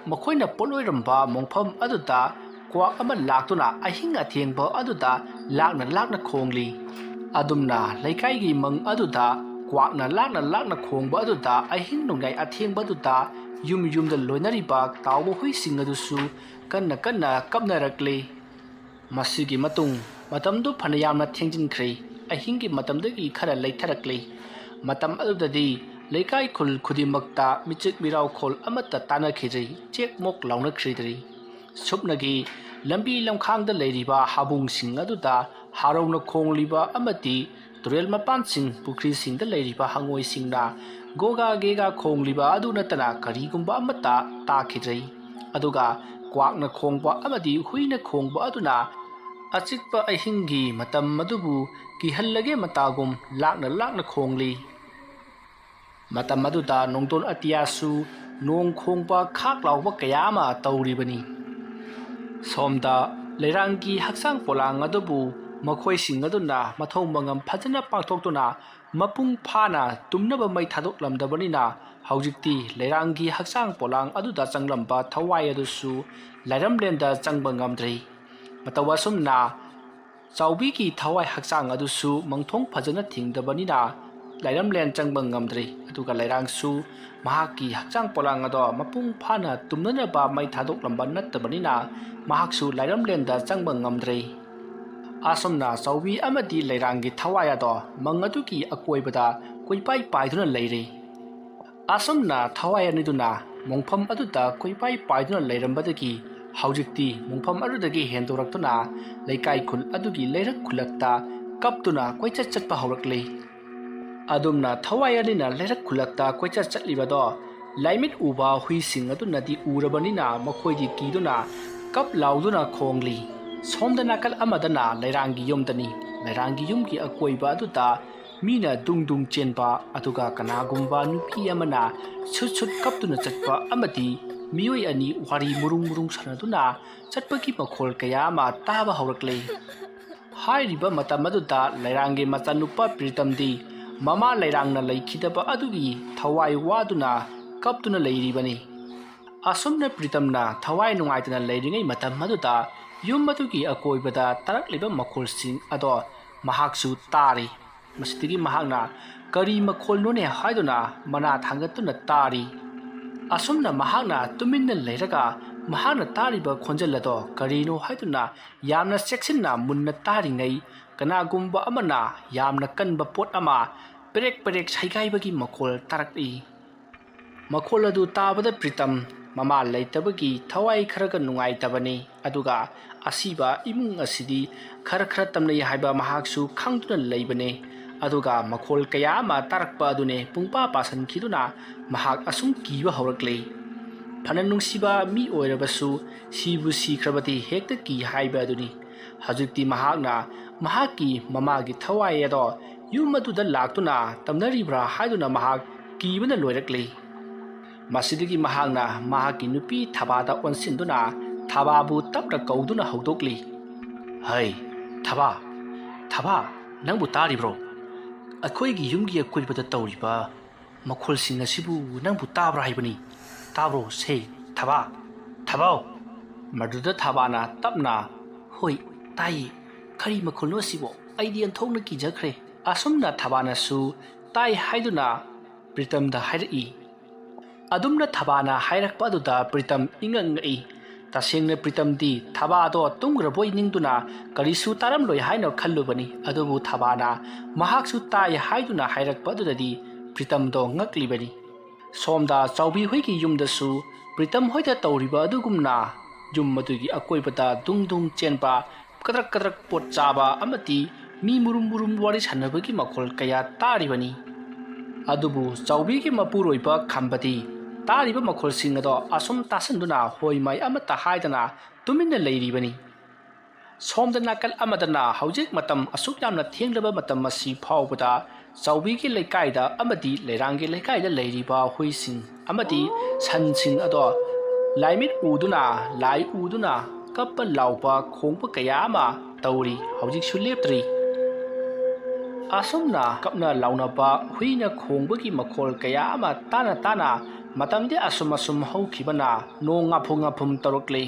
ꯃꯈꯣꯏꯅ ꯄꯣꯠꯂꯣꯏꯔꯝꯕ ꯃꯣꯡꯐꯝ ꯑꯗꯨꯗ ꯀ꯭ꯋꯥꯛ ꯑꯃ ꯂꯥꯛꯇꯨꯅ ꯑꯍꯤꯡ ꯑꯊꯦꯡꯕ ꯑꯗꯨꯗ ꯂꯥꯛꯅ ꯈꯣꯡꯂꯤ꯫ ꯑꯗꯨꯝꯅ ꯂꯩꯀꯥꯏꯒꯤ ꯃꯪ ꯑꯗꯨꯗ ꯀ꯭ꯋꯥꯛꯅ ꯂꯥꯛꯅ ꯈꯣꯡꯕ ꯑꯗꯨꯗ ꯑꯍꯤꯡ ꯅꯣꯡꯌꯥꯏ ꯑꯊꯦꯡꯕ ꯑꯗꯨꯗ ꯌꯨꯝꯗ ꯂꯣꯏꯅꯔꯤꯕ ꯇꯥꯎꯕ ꯍꯨꯏꯁꯤꯡ ꯑꯗꯨꯁꯨ ꯀꯟꯅ ꯀꯞꯅꯔꯛꯂꯤ꯫ ꯃꯁꯤꯒꯤ ꯃꯇꯨꯡ ꯃꯇꯝꯗꯨ ꯐꯅꯌꯥꯝꯅ ꯊꯦꯡꯖꯤꯟꯈ꯭ꯔꯦ꯫ ꯑꯍꯤꯡꯒꯤ ꯃꯇꯝꯗꯒꯤ ꯈꯔ ꯂꯩꯊꯔꯛꯂꯤ꯫ ꯃꯇꯝ ꯑꯗꯨꯗꯗꯤ ꯂꯩꯀꯥꯏ ꯈꯨꯜ ꯈꯨꯗꯤꯡꯃꯛꯇ ꯃꯤꯆꯤꯛ ꯃꯤꯔꯥꯎꯈꯣꯜ ꯑꯃꯠꯇ ꯇꯥꯟꯅꯈꯤꯗ꯭ꯔꯤ, ꯆꯦꯛꯃꯣꯛ ꯂꯥꯎꯅꯈꯤꯗ꯭ꯔꯤ꯫ ꯁꯨꯞꯅꯒꯤ ꯂꯝꯕꯤ ꯂꯝꯈꯥꯡꯗ ꯂꯩꯔꯤꯕ ꯍꯥꯕꯨꯡꯁꯤꯡ ꯑꯗꯨꯗ ꯍꯔꯥꯎꯅ ꯈꯣꯡꯂꯤꯕ ꯑꯃꯗꯤ ꯇꯨꯔꯦꯜ ꯃꯄꯥꯟꯁꯤꯡ ꯄꯨꯈ꯭ꯔꯤꯁꯤꯡꯗ ꯂꯩꯔꯤꯕ ꯍꯪꯉꯣꯏꯁꯤꯡꯅ ꯒꯣꯒꯥ ꯒꯦꯒꯥ ꯈꯣꯡꯂꯤꯕ ꯑꯗꯨ ꯅꯠꯇꯅ ꯀꯔꯤꯒꯨꯝꯕ ꯑꯃꯠꯇ ꯇꯥꯈꯤꯗ꯭ꯔꯤ꯫ ꯑꯗꯨꯒ ꯀ꯭ꯋꯥꯛꯅ ꯈꯣꯡꯕ ꯑꯃꯗꯤ ꯍꯨꯏꯅ ꯈꯣꯡꯕ ꯑꯗꯨꯅ ꯑꯆꯤꯛꯄ ꯑꯍꯤꯡꯒꯤ ꯃꯇꯝ ꯑꯗꯨꯕꯨ ꯀꯤꯍꯜꯂꯒꯦ ꯃꯇꯥꯒꯨꯝ ꯂꯥꯛꯅ ꯈꯣꯡꯂꯤ꯫ ꯃꯇꯝ ꯑꯗꯨꯗ ꯅꯣꯡꯗꯣꯟ ꯑꯇꯤꯌꯥꯁꯨ ꯅꯣꯡ ꯈꯣꯡꯕ ꯈꯥꯛ ꯂꯥꯎꯕ ꯀꯌꯥ ꯑꯃ ꯇꯧꯔꯤꯕꯅꯤ꯫ ꯁꯣꯝꯗ ꯂꯩꯔꯥꯡꯒꯤ ꯍꯛꯆꯥꯡ ꯄꯣꯂꯥꯡ ꯑꯗꯨꯕꯨ ꯃꯈꯣꯏꯁꯤꯡ ꯑꯗꯨꯅ ꯃꯊꯧ ꯃꯉꯝ ꯐꯖꯅ ꯄꯥꯡꯊꯣꯛꯇꯨꯅ ꯃꯄꯨꯡ ꯐꯥꯅ ꯇꯨꯝꯅꯕ ꯃꯩ ꯊꯥꯗꯣꯛꯂꯝꯗꯕꯅꯤꯅ ꯍꯧꯖꯤꯛꯇꯤ ꯂꯩꯔꯥꯡꯒꯤ ꯍꯛꯆꯥꯡ ꯄꯣꯂꯥꯡ ꯑꯗꯨꯗ ꯆꯪꯂꯝꯕ ꯊꯋꯥꯏ ꯑꯗꯨꯁꯨ ꯂꯥꯏꯔꯝꯂꯦꯟꯗ ꯆꯪꯕ ꯉꯝꯗ꯭ꯔꯤ꯫ ꯃꯇꯧ ꯑꯁꯨꯝꯅ ꯆꯥꯎꯕꯤꯒꯤ ꯊꯋꯥꯏ ꯍꯛꯆꯥꯡ ꯑꯗꯨꯁꯨ ꯃꯪꯊꯣꯡ ꯐꯖꯅ ꯊꯤꯡꯗꯕꯅꯤꯅ ꯂꯥꯏꯔꯝꯂꯦꯟ ꯆꯪꯕ ꯉꯝꯗ꯭ꯔꯤ꯫ ꯑꯗꯨꯒ ꯂꯩꯔꯥꯡꯁꯨ ꯃꯍꯥꯛꯀꯤ ꯍꯛꯆꯥꯡ ꯄꯣꯂꯥꯡ ꯑꯗꯣ ꯃꯄꯨꯡ ꯐꯥꯅ ꯇꯨꯝꯅꯅꯕ ꯃꯩ ꯊꯥꯗꯣꯛꯂꯝꯕ ꯅꯠꯇꯕꯅꯤꯅ ꯃꯍꯥꯛꯁꯨ ꯂꯥꯏꯔꯝꯂꯦꯟꯗ ꯆꯪꯕ ꯉꯝꯗ꯭ꯔꯤ꯫ ꯑꯁꯨꯝꯅ ꯆꯥꯎꯕꯤ ꯑꯃꯗꯤ ꯂꯩꯔꯥꯡꯒꯤ ꯊꯋꯥꯏ ꯑꯗꯣ ꯃꯪ ꯑꯗꯨꯒꯤ ꯑꯀꯣꯏꯕꯗ ꯀꯣꯏꯄꯥꯏ ꯄꯥꯏꯗꯨꯅ ꯂꯩꯔꯤ꯫ ꯑꯁꯨꯝꯅ ꯊꯋꯥꯏ ꯑꯅꯤꯗꯨꯅ ꯃꯣꯡꯐꯝ ꯑꯗꯨꯗ ꯀꯣꯏꯄꯥꯏ ꯄꯥꯏꯗꯨꯅ ꯂꯩꯔꯝꯕꯗꯒꯤ ꯍꯧꯖꯤꯛꯇꯤ ꯃꯣꯡꯐꯝ ꯑꯗꯨꯗꯒꯤ ꯍꯦꯟꯗꯣꯔꯛꯇꯨꯅ ꯂꯩꯀꯥꯏ ꯈꯨꯜ ꯑꯗꯨꯒꯤ ꯂꯩꯔꯛ ꯈꯨꯜꯂꯛꯇ ꯀꯞꯇꯨꯅ ꯀꯣꯏꯆꯠ ꯆꯠꯄ ꯍꯧꯔꯛꯂꯤ꯫ ꯑꯗꯨꯝꯅ ꯊꯋꯥꯏ ꯑꯅꯤꯅ ꯂꯩꯔꯛ ꯈꯨꯜꯂꯛꯇ ꯀꯣꯏꯆꯠ ꯆꯠꯂꯤꯕꯗꯣ ꯂꯥꯏꯃꯤꯠ ꯎꯕ ꯍꯨꯏꯁꯤꯡ ꯑꯗꯨꯅꯗꯤ ꯎꯔꯕꯅꯤꯅ ꯃꯈꯣꯏꯗꯤ ꯀꯤꯗꯨꯅ ꯀꯞ ꯂꯥꯎꯗꯨꯅ ꯈꯣꯡꯂꯤ꯫ ꯁꯣꯝꯗ ꯅꯥꯀꯜ ꯑꯃꯗꯅ ꯂꯩꯔꯥꯡꯒꯤ ꯌꯨꯝꯗꯅꯤ꯫ ꯂꯩꯔꯥꯡꯒꯤ ꯌꯨꯝꯒꯤ ꯑꯀꯣꯏꯕ ꯑꯗꯨꯗ ꯃꯤꯅ ꯗꯨꯡ ꯆꯦꯟꯕ, ꯑꯗꯨꯒ ꯀꯅꯥꯒꯨꯝꯕ ꯅꯨꯄꯤ ꯑꯃꯅ ꯁꯨꯠ ꯀꯞꯇꯨꯅ ꯆꯠꯄ ꯑꯃꯗꯤ ꯃꯤꯑꯣꯏ ꯑꯅꯤ ꯋꯥꯔꯤ ꯃꯨꯔꯨꯡ ꯁꯥꯟꯅꯗꯨꯅ ꯆꯠꯄꯒꯤ ꯃꯈꯣꯜ ꯀꯌꯥ ꯑꯃ ꯇꯥꯕ ꯍꯧꯔꯛꯂꯤ꯫ ꯍꯥꯏꯔꯤꯕ ꯃꯇꯝ ꯑꯗꯨꯗ ꯂꯩꯔꯥꯡꯒꯤ ꯃꯆꯥꯅꯨꯄꯥ ꯄ꯭ꯔꯤꯇꯝꯗꯤ ꯃꯃꯥ ꯂꯩꯔꯥꯡꯅ ꯂꯩꯈꯤꯗꯕ ꯑꯗꯨꯒꯤ ꯊꯋꯥꯏ ꯋꯥꯗꯨꯅ ꯀꯞꯇꯨꯅ ꯂꯩꯔꯤꯕꯅꯤ꯫ ꯑꯁꯨꯝꯅ ꯄ꯭ꯔꯤꯇꯝꯅ ꯊꯋꯥꯏ ꯅꯨꯡꯉꯥꯏꯇꯅ ꯂꯩꯔꯤꯉꯩ ꯃꯇꯝ ꯑꯗꯨꯗ ꯌꯨꯝ ꯑꯗꯨꯒꯤ ꯑꯀꯣꯏꯕꯗ ꯇꯥꯔꯛꯂꯤꯕ ꯃꯈꯣꯜꯁꯤꯡ ꯑꯗꯣ ꯃꯍꯥꯛꯁꯨ ꯇꯥꯔꯤ꯫ ꯃꯁꯤꯗꯒꯤ ꯃꯍꯥꯛꯅ ꯀꯔꯤ ꯃꯈꯣꯜꯅꯣꯅꯦ ꯍꯥꯏꯗꯨꯅ ꯃꯅꯥ ꯊꯥꯡꯒꯠꯇꯨꯅ ꯇꯥꯔꯤ꯫ ꯑꯁꯨꯝꯅ ꯃꯍꯥꯛꯅ ꯇꯨꯃꯤꯟꯅ ꯂꯩꯔꯒ ꯃꯍꯥꯛꯅ ꯇꯥꯔꯤꯕ ꯈꯣꯟꯖꯦꯜ ꯑꯗꯣ ꯀꯔꯤꯅꯣ ꯍꯥꯏꯗꯨꯅ ꯌꯥꯝꯅ ꯆꯦꯛꯁꯤꯟꯅ ꯃꯨꯟꯅ ꯇꯥꯔꯤꯉꯩ ꯀꯅꯥꯒꯨꯝꯕ ꯑꯃꯅ ꯌꯥꯝꯅ ꯀꯟꯕ ꯄꯣꯠ ꯑꯃ ꯄꯦꯔꯦꯛ ꯁꯩꯒꯥꯏꯕꯒꯤ ꯃꯈꯣꯜ ꯇꯥꯔꯛꯏ꯫ ꯃꯈꯣꯜ ꯑꯗꯨ ꯇꯥꯕꯗ ꯄ꯭ꯔꯤꯇꯝ ꯃꯃꯥ ꯂꯩꯇꯕꯒꯤ ꯊꯋꯥꯏ ꯈꯔꯒ ꯅꯨꯡꯉꯥꯏꯇꯕꯅꯤ꯫ ꯑꯗꯨꯒ ꯑꯁꯤꯕ ꯏꯃꯨꯡ ꯑꯁꯤꯗꯤ ꯈꯔ ꯇꯝꯅꯩ ꯍꯥꯏꯕ ꯃꯍꯥꯛꯁꯨ ꯈꯪꯗꯨꯅ ꯂꯩꯕꯅꯤ꯫ ꯑꯗꯨꯒ ꯃꯈꯣꯜ ꯀꯌꯥ ꯑꯃ ꯇꯥꯔꯛꯄ ꯑꯗꯨꯅꯦ ꯄꯨꯡꯄꯥ ꯄꯥꯁꯟꯈꯤꯗꯨꯅ ꯃꯍꯥꯛ ꯑꯁꯨꯝ ꯀꯤꯕ ꯍꯧꯔꯛꯂꯤ꯫ ꯐꯅ ꯅꯨꯡꯁꯤꯕ ꯃꯤ ꯑꯣꯏꯔꯕꯁꯨ ꯁꯤꯕꯨ ꯁꯤꯈ꯭ꯔꯕꯗꯤ ꯍꯦꯛꯇ ꯀꯤ ꯍꯥꯏꯕ ꯑꯗꯨꯅꯤ꯫ ꯍꯧꯖꯤꯛꯇꯤ ꯃꯍꯥꯛꯅ ꯃꯍꯥꯛꯀꯤ ꯃꯃꯥꯒꯤ ꯊꯋꯥꯏ ꯑꯗꯣ ꯌꯨꯝ ꯑꯗꯨꯗ ꯂꯥꯛꯇꯨꯅ ꯇꯝꯅꯔꯤꯕ꯭ꯔꯥ ꯍꯥꯏꯗꯨꯅ ꯃꯍꯥꯛ ꯀꯤꯕꯅ ꯂꯣꯏꯔꯛꯂꯤ꯫ ꯃꯁꯤꯗꯒꯤ ꯃꯍꯥꯛꯅ ꯃꯍꯥꯛꯀꯤ ꯅꯨꯄꯤ ꯊꯕꯥꯗ ꯑꯣꯟꯁꯤꯟꯗꯨꯅ ꯊꯕꯥꯕꯨ ꯇꯞꯅ ꯀꯧꯗꯨꯅ ꯍꯧꯗꯣꯛꯂꯤ꯫ ꯍꯩ ꯊꯕꯥ, ꯅꯪꯕꯨ ꯇꯥꯔꯤꯕ꯭ꯔꯣ? ꯑꯩꯈꯣꯏꯒꯤ ꯌꯨꯝꯒꯤ ꯑꯀꯣꯏꯕꯗ ꯇꯧꯔꯤꯕ ꯃꯈꯣꯜꯁꯤꯡ ꯑꯁꯤꯕꯨ ꯅꯪꯕꯨ ꯇꯥꯕ꯭ꯔꯥ ꯍꯥꯏꯕꯅꯤ? ꯇꯥꯕ꯭ꯔꯣ ꯁꯦ ꯊꯕꯥꯎ? ꯃꯗꯨꯗ ꯊꯕꯥꯅ ꯇꯞꯅ, ꯍꯣꯏ ꯇꯥꯏꯌꯦ, ꯀꯔꯤ ꯃꯈꯣꯜꯅꯣ ꯑꯁꯤꯕꯣ? ꯑꯩꯗꯤ ꯑꯣꯟꯊꯣꯛꯅ ꯀꯤꯖꯈ꯭ꯔꯦ꯫ ꯑꯁꯨꯝꯅ ꯊꯕꯥꯅꯁꯨ ꯇꯥꯏ ꯍꯥꯏꯗꯨꯅ ꯄ꯭ꯔꯤꯇꯝꯗ ꯍꯥꯏꯔꯛꯏ꯫ ꯑꯗꯨꯝꯅ ꯊꯕꯥꯅ ꯍꯥꯏꯔꯛꯄ ꯑꯗꯨꯗ ꯄ꯭ꯔꯤꯇꯝ ꯏꯉꯛꯏ꯫ ꯇꯁꯦꯡꯅ ꯄ꯭ꯔꯤꯇꯝꯗꯤ ꯊꯕꯥꯗꯣ ꯇꯨꯝꯈ꯭ꯔꯕꯣꯏ ꯅꯤꯡꯗꯨꯅ ꯀꯔꯤꯁꯨ ꯇꯥꯔꯝꯂꯣꯏ ꯍꯥꯏꯅ ꯈꯜꯂꯨꯕꯅꯤ꯫ ꯑꯗꯨꯕꯨ ꯊꯕꯥꯅ ꯃꯍꯥꯛꯁꯨ ꯇꯥꯏ ꯍꯥꯏꯗꯨꯅ ꯍꯥꯏꯔꯛꯄ ꯑꯗꯨꯗꯗꯤ ꯄ꯭ꯔꯤꯇꯝꯗꯣ ꯉꯛꯂꯤꯕꯅꯤ꯫ ꯁꯣꯝꯗ ꯆꯥꯎꯕꯤ ꯍꯣꯏꯒꯤ ꯌꯨꯝꯗꯁꯨ ꯄ꯭ꯔꯤꯇꯝ ꯍꯣꯏꯗ ꯇꯧꯔꯤꯕ ꯑꯗꯨꯒꯨꯝꯅ ꯌꯨꯝ ꯑꯗꯨꯒꯤ ꯑꯀꯣꯏꯕꯗ ꯗꯨꯡ ꯗꯨꯡ ꯆꯦꯟꯕ ꯀꯗ꯭ꯔꯛ ꯀꯗ꯭ꯔꯛ ꯄꯣꯠ ꯆꯥꯕ ꯑꯃꯗꯤ ꯃꯤ ꯃꯨꯔꯨꯝ ꯃꯨꯔꯨꯝ ꯋꯥꯔꯤ ꯁꯥꯟꯅꯕꯒꯤ ꯃꯈꯣꯜ ꯀꯌꯥ ꯇꯥꯔꯤꯕꯅꯤ꯫ ꯑꯗꯨꯕꯨ ꯆꯥꯎꯕꯤꯒꯤ ꯃꯄꯨꯔꯣꯏꯕ ꯈꯝꯕꯗꯤ ꯇꯥꯔꯤꯕ ꯃꯈꯣꯜꯁꯤꯡ ꯑꯗꯣ ꯑꯁꯨꯝ ꯇꯥꯁꯟꯗꯨꯅ ꯍꯣꯏ ꯃꯥꯏ ꯑꯃꯠꯇ ꯍꯥꯏꯗꯅ ꯇꯨꯃꯤꯟꯅ ꯂꯩꯔꯤꯕꯅꯤ꯫ ꯁꯣꯝꯗ ꯅꯥꯀꯜ ꯑꯃꯗꯅ ꯍꯧꯖꯤꯛ ꯃꯇꯝ ꯑꯁꯨꯛ ꯌꯥꯝꯅ ꯊꯦꯡꯂꯕ ꯃꯇꯝ ꯑꯁꯤ ꯐꯥꯎꯕꯗ ꯆꯥꯎꯕꯤꯒꯤ ꯂꯩꯀꯥꯏꯗ ꯑꯃꯗꯤ ꯂꯩꯔꯥꯡꯒꯤ ꯂꯩꯀꯥꯏꯗ ꯂꯩꯔꯤꯕ ꯍꯨꯏꯁꯤꯡ ꯑꯃꯗꯤ ꯁꯟꯁꯤꯡ ꯑꯗꯣ ꯂꯥꯏꯃꯤꯠ ꯎꯗꯨꯅ ꯂꯥꯏ ꯎꯗꯨꯅ ꯀꯞꯄ ꯂꯥꯎꯕ ꯈꯣꯡꯕ ꯀꯌꯥ ꯑꯃ ꯇꯧꯔꯤ, ꯍꯧꯖꯤꯛꯁꯨ ꯂꯦꯞꯇ꯭ꯔꯤ꯫ ꯑꯁꯨꯝꯅ ꯀꯞꯅ ꯂꯥꯎꯅꯕ ꯍꯨꯏꯅ ꯈꯣꯡꯕꯒꯤ ꯃꯈꯣꯜ ꯀꯌꯥ ꯑꯃ ꯇꯥꯅ ꯇꯥꯅ ꯃꯇꯝꯗꯤ ꯑꯁꯨꯝ ꯍꯧꯈꯤꯕꯅ ꯅꯣꯡ ꯉꯥꯐꯨꯡ ꯉꯥꯐꯨꯡ ꯇꯧꯔꯛꯂꯤ꯫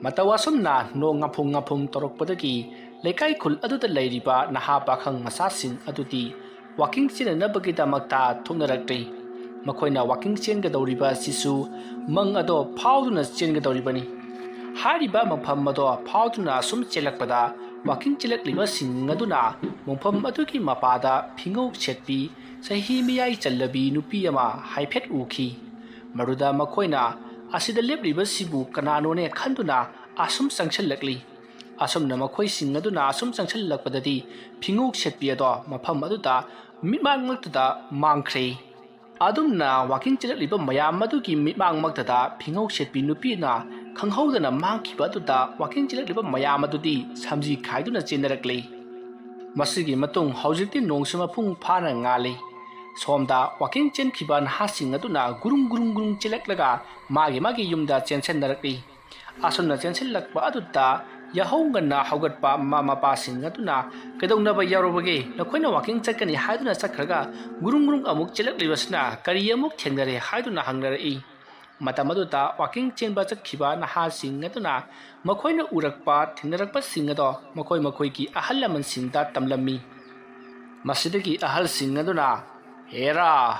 ꯃꯇꯧ ꯑꯁꯨꯝꯅ ꯅꯣꯡ ꯉꯥꯐꯨꯡ ꯉꯥꯐꯨꯡ ꯇꯧꯔꯛꯄꯗꯒꯤ ꯂꯩꯀꯥꯏ ꯈꯨꯜ ꯑꯗꯨꯗ ꯂꯩꯔꯤꯕ ꯅꯍꯥ ꯄꯥꯈꯪ ꯃꯆꯥꯁꯤꯡ ꯑꯗꯨꯗꯤ ꯋꯥꯀꯤꯡ ꯆꯦꯟꯅꯅꯕꯒꯤꯗꯃꯛꯇ ꯊꯣꯛꯅꯔꯛꯂꯤ꯫ ꯃꯈꯣꯏꯅ ꯋꯥꯀꯤꯡ ꯆꯦꯟꯒꯗꯧꯔꯤꯕ ꯑꯁꯤꯁꯨ ꯃꯪ ꯑꯗꯣ ꯐꯥꯎꯗꯨꯅ ꯆꯦꯟꯒꯗꯧꯔꯤꯕꯅꯤ꯫ ꯍꯥꯏꯔꯤꯕ ꯃꯐꯝ ꯑꯗꯣ ꯐꯥꯎꯗꯨꯅ ꯁꯨꯝ ꯆꯦꯜꯂꯛꯄꯗ ꯋꯥꯀꯤꯡ ꯆꯦꯜꯂꯛꯂꯤꯕꯁꯤꯡ ꯑꯗꯨꯅ ꯃꯐꯝ ꯑꯗꯨꯒꯤ ꯃꯄꯥꯗ ꯐꯤꯉꯧ ꯁꯦꯠꯄꯤ ꯆꯍꯤ ꯃꯌꯥꯏ ꯆꯜꯂꯕꯤ ꯅꯨꯄꯤ ꯑꯃ ꯍꯥꯏꯐꯦꯠ ꯎꯈꯤ꯫ ꯃꯗꯨꯗ ꯃꯈꯣꯏꯅ ꯑꯁꯤꯗ ꯂꯦꯞꯂꯤꯕꯁꯤꯕꯨ ꯀꯅꯥꯅꯣꯅꯦ ꯈꯟꯗꯨꯅ ꯑꯁꯨꯝ ꯆꯪꯁꯤꯜꯂꯛꯂꯤ꯫ ꯑꯁꯨꯝꯅ ꯃꯈꯣꯏꯁꯤꯡ ꯑꯗꯨꯅ ꯑꯁꯨꯝ ꯆꯪꯁꯤꯜꯂꯛꯄꯗꯗꯤ ꯐꯤꯉꯧ ꯁꯦꯠꯄꯤ ꯑꯗꯣ ꯃꯐꯝ ꯑꯗꯨꯗ ꯃꯤꯠꯃꯥꯡꯃꯛꯇꯗ ꯃꯥꯡꯈ꯭ꯔꯦ꯫ ꯑꯗꯨꯝꯅ ꯋꯥꯀꯤꯡ ꯆꯦꯜꯂꯛꯂꯤꯕ ꯃꯌꯥꯝ ꯑꯗꯨꯒꯤ ꯃꯤꯠꯃꯥꯡꯃꯛꯇꯗ ꯐꯤꯉꯧ ꯁꯦꯠꯄꯤ ꯅꯨꯄꯤꯅ ꯈꯪꯍꯧꯗꯅ ꯃꯥꯡꯈꯤꯕ ꯑꯗꯨꯗ ꯋꯥꯀꯤꯡ ꯆꯦꯜꯂꯛꯂꯤꯕ ꯃꯌꯥꯝ ꯑꯗꯨꯗꯤ ꯁꯝꯖꯤ ꯈꯥꯏꯗꯨꯅ ꯆꯦꯟꯅꯔꯛꯂꯤ꯫ ꯃꯁꯤꯒꯤ ꯃꯇꯨꯡ ꯍꯧꯖꯤꯛꯇꯤ ꯅꯣꯡꯁꯨ ꯃꯄꯨꯡ ꯐꯥꯅ ꯉꯥꯜꯂꯤ꯫ ꯁꯣꯝꯗ ꯋꯥꯀꯤꯡ ꯆꯦꯟꯈꯤꯕ ꯅꯍꯥꯁꯤꯡ ꯑꯗꯨꯅ ꯒꯨꯔꯨꯡ ꯒꯨꯔꯨꯡ ꯒꯨꯔꯨꯡ ꯆꯦꯜꯂꯛꯂꯒ ꯃꯥꯒꯤ ꯌꯨꯝꯗ ꯆꯦꯟꯁꯤꯟꯅꯔꯛꯂꯤ꯫ ꯑꯁꯨꯝꯅ ꯆꯦꯟꯁꯤꯜꯂꯛꯄ ꯑꯗꯨꯗ ꯌꯥꯍꯧ ꯉꯟꯅ ꯍꯧꯒꯠꯄ ꯃꯃꯥ ꯃꯄꯥꯁꯤꯡ ꯑꯗꯨꯅ ꯀꯩꯗꯧꯅꯕ ꯌꯥꯎꯔꯕꯒꯦ, ꯅꯈꯣꯏꯅ ꯋꯥꯀꯤꯡ ꯆꯠꯀꯅꯤ ꯍꯥꯏꯗꯨꯅ ꯆꯠꯈ꯭ꯔꯒ ꯒꯨꯔꯨꯡ ꯒꯨꯔꯨꯡ ꯑꯃꯨꯛ ꯆꯦꯜꯂꯛꯂꯤꯕꯁꯤꯅ ꯀꯔꯤ ꯑꯃꯨꯛ ꯊꯦꯡꯅꯔꯦ ꯍꯥꯏꯗꯨꯅ ꯍꯪꯅꯔꯛꯏ꯫ ꯃꯇꯝ ꯑꯗꯨꯗ ꯋꯥꯀꯤꯡ ꯆꯦꯟꯕ ꯆꯠꯈꯤꯕ ꯅꯍꯥꯁꯤꯡ ꯑꯗꯨꯅ ꯃꯈꯣꯏꯅ ꯎꯔꯛꯄ ꯊꯦꯡꯅꯔꯛꯄꯁꯤꯡ ꯑꯗꯣ ꯃꯈꯣꯏꯒꯤ ꯑꯍꯜ ꯂꯃꯟꯁꯤꯡꯗ ꯇꯝꯂꯝꯃꯤ꯫ ꯃꯁꯤꯗꯒꯤ ꯑꯍꯜꯁꯤꯡ ꯑꯗꯨꯅ, "ꯍꯦꯔꯥ,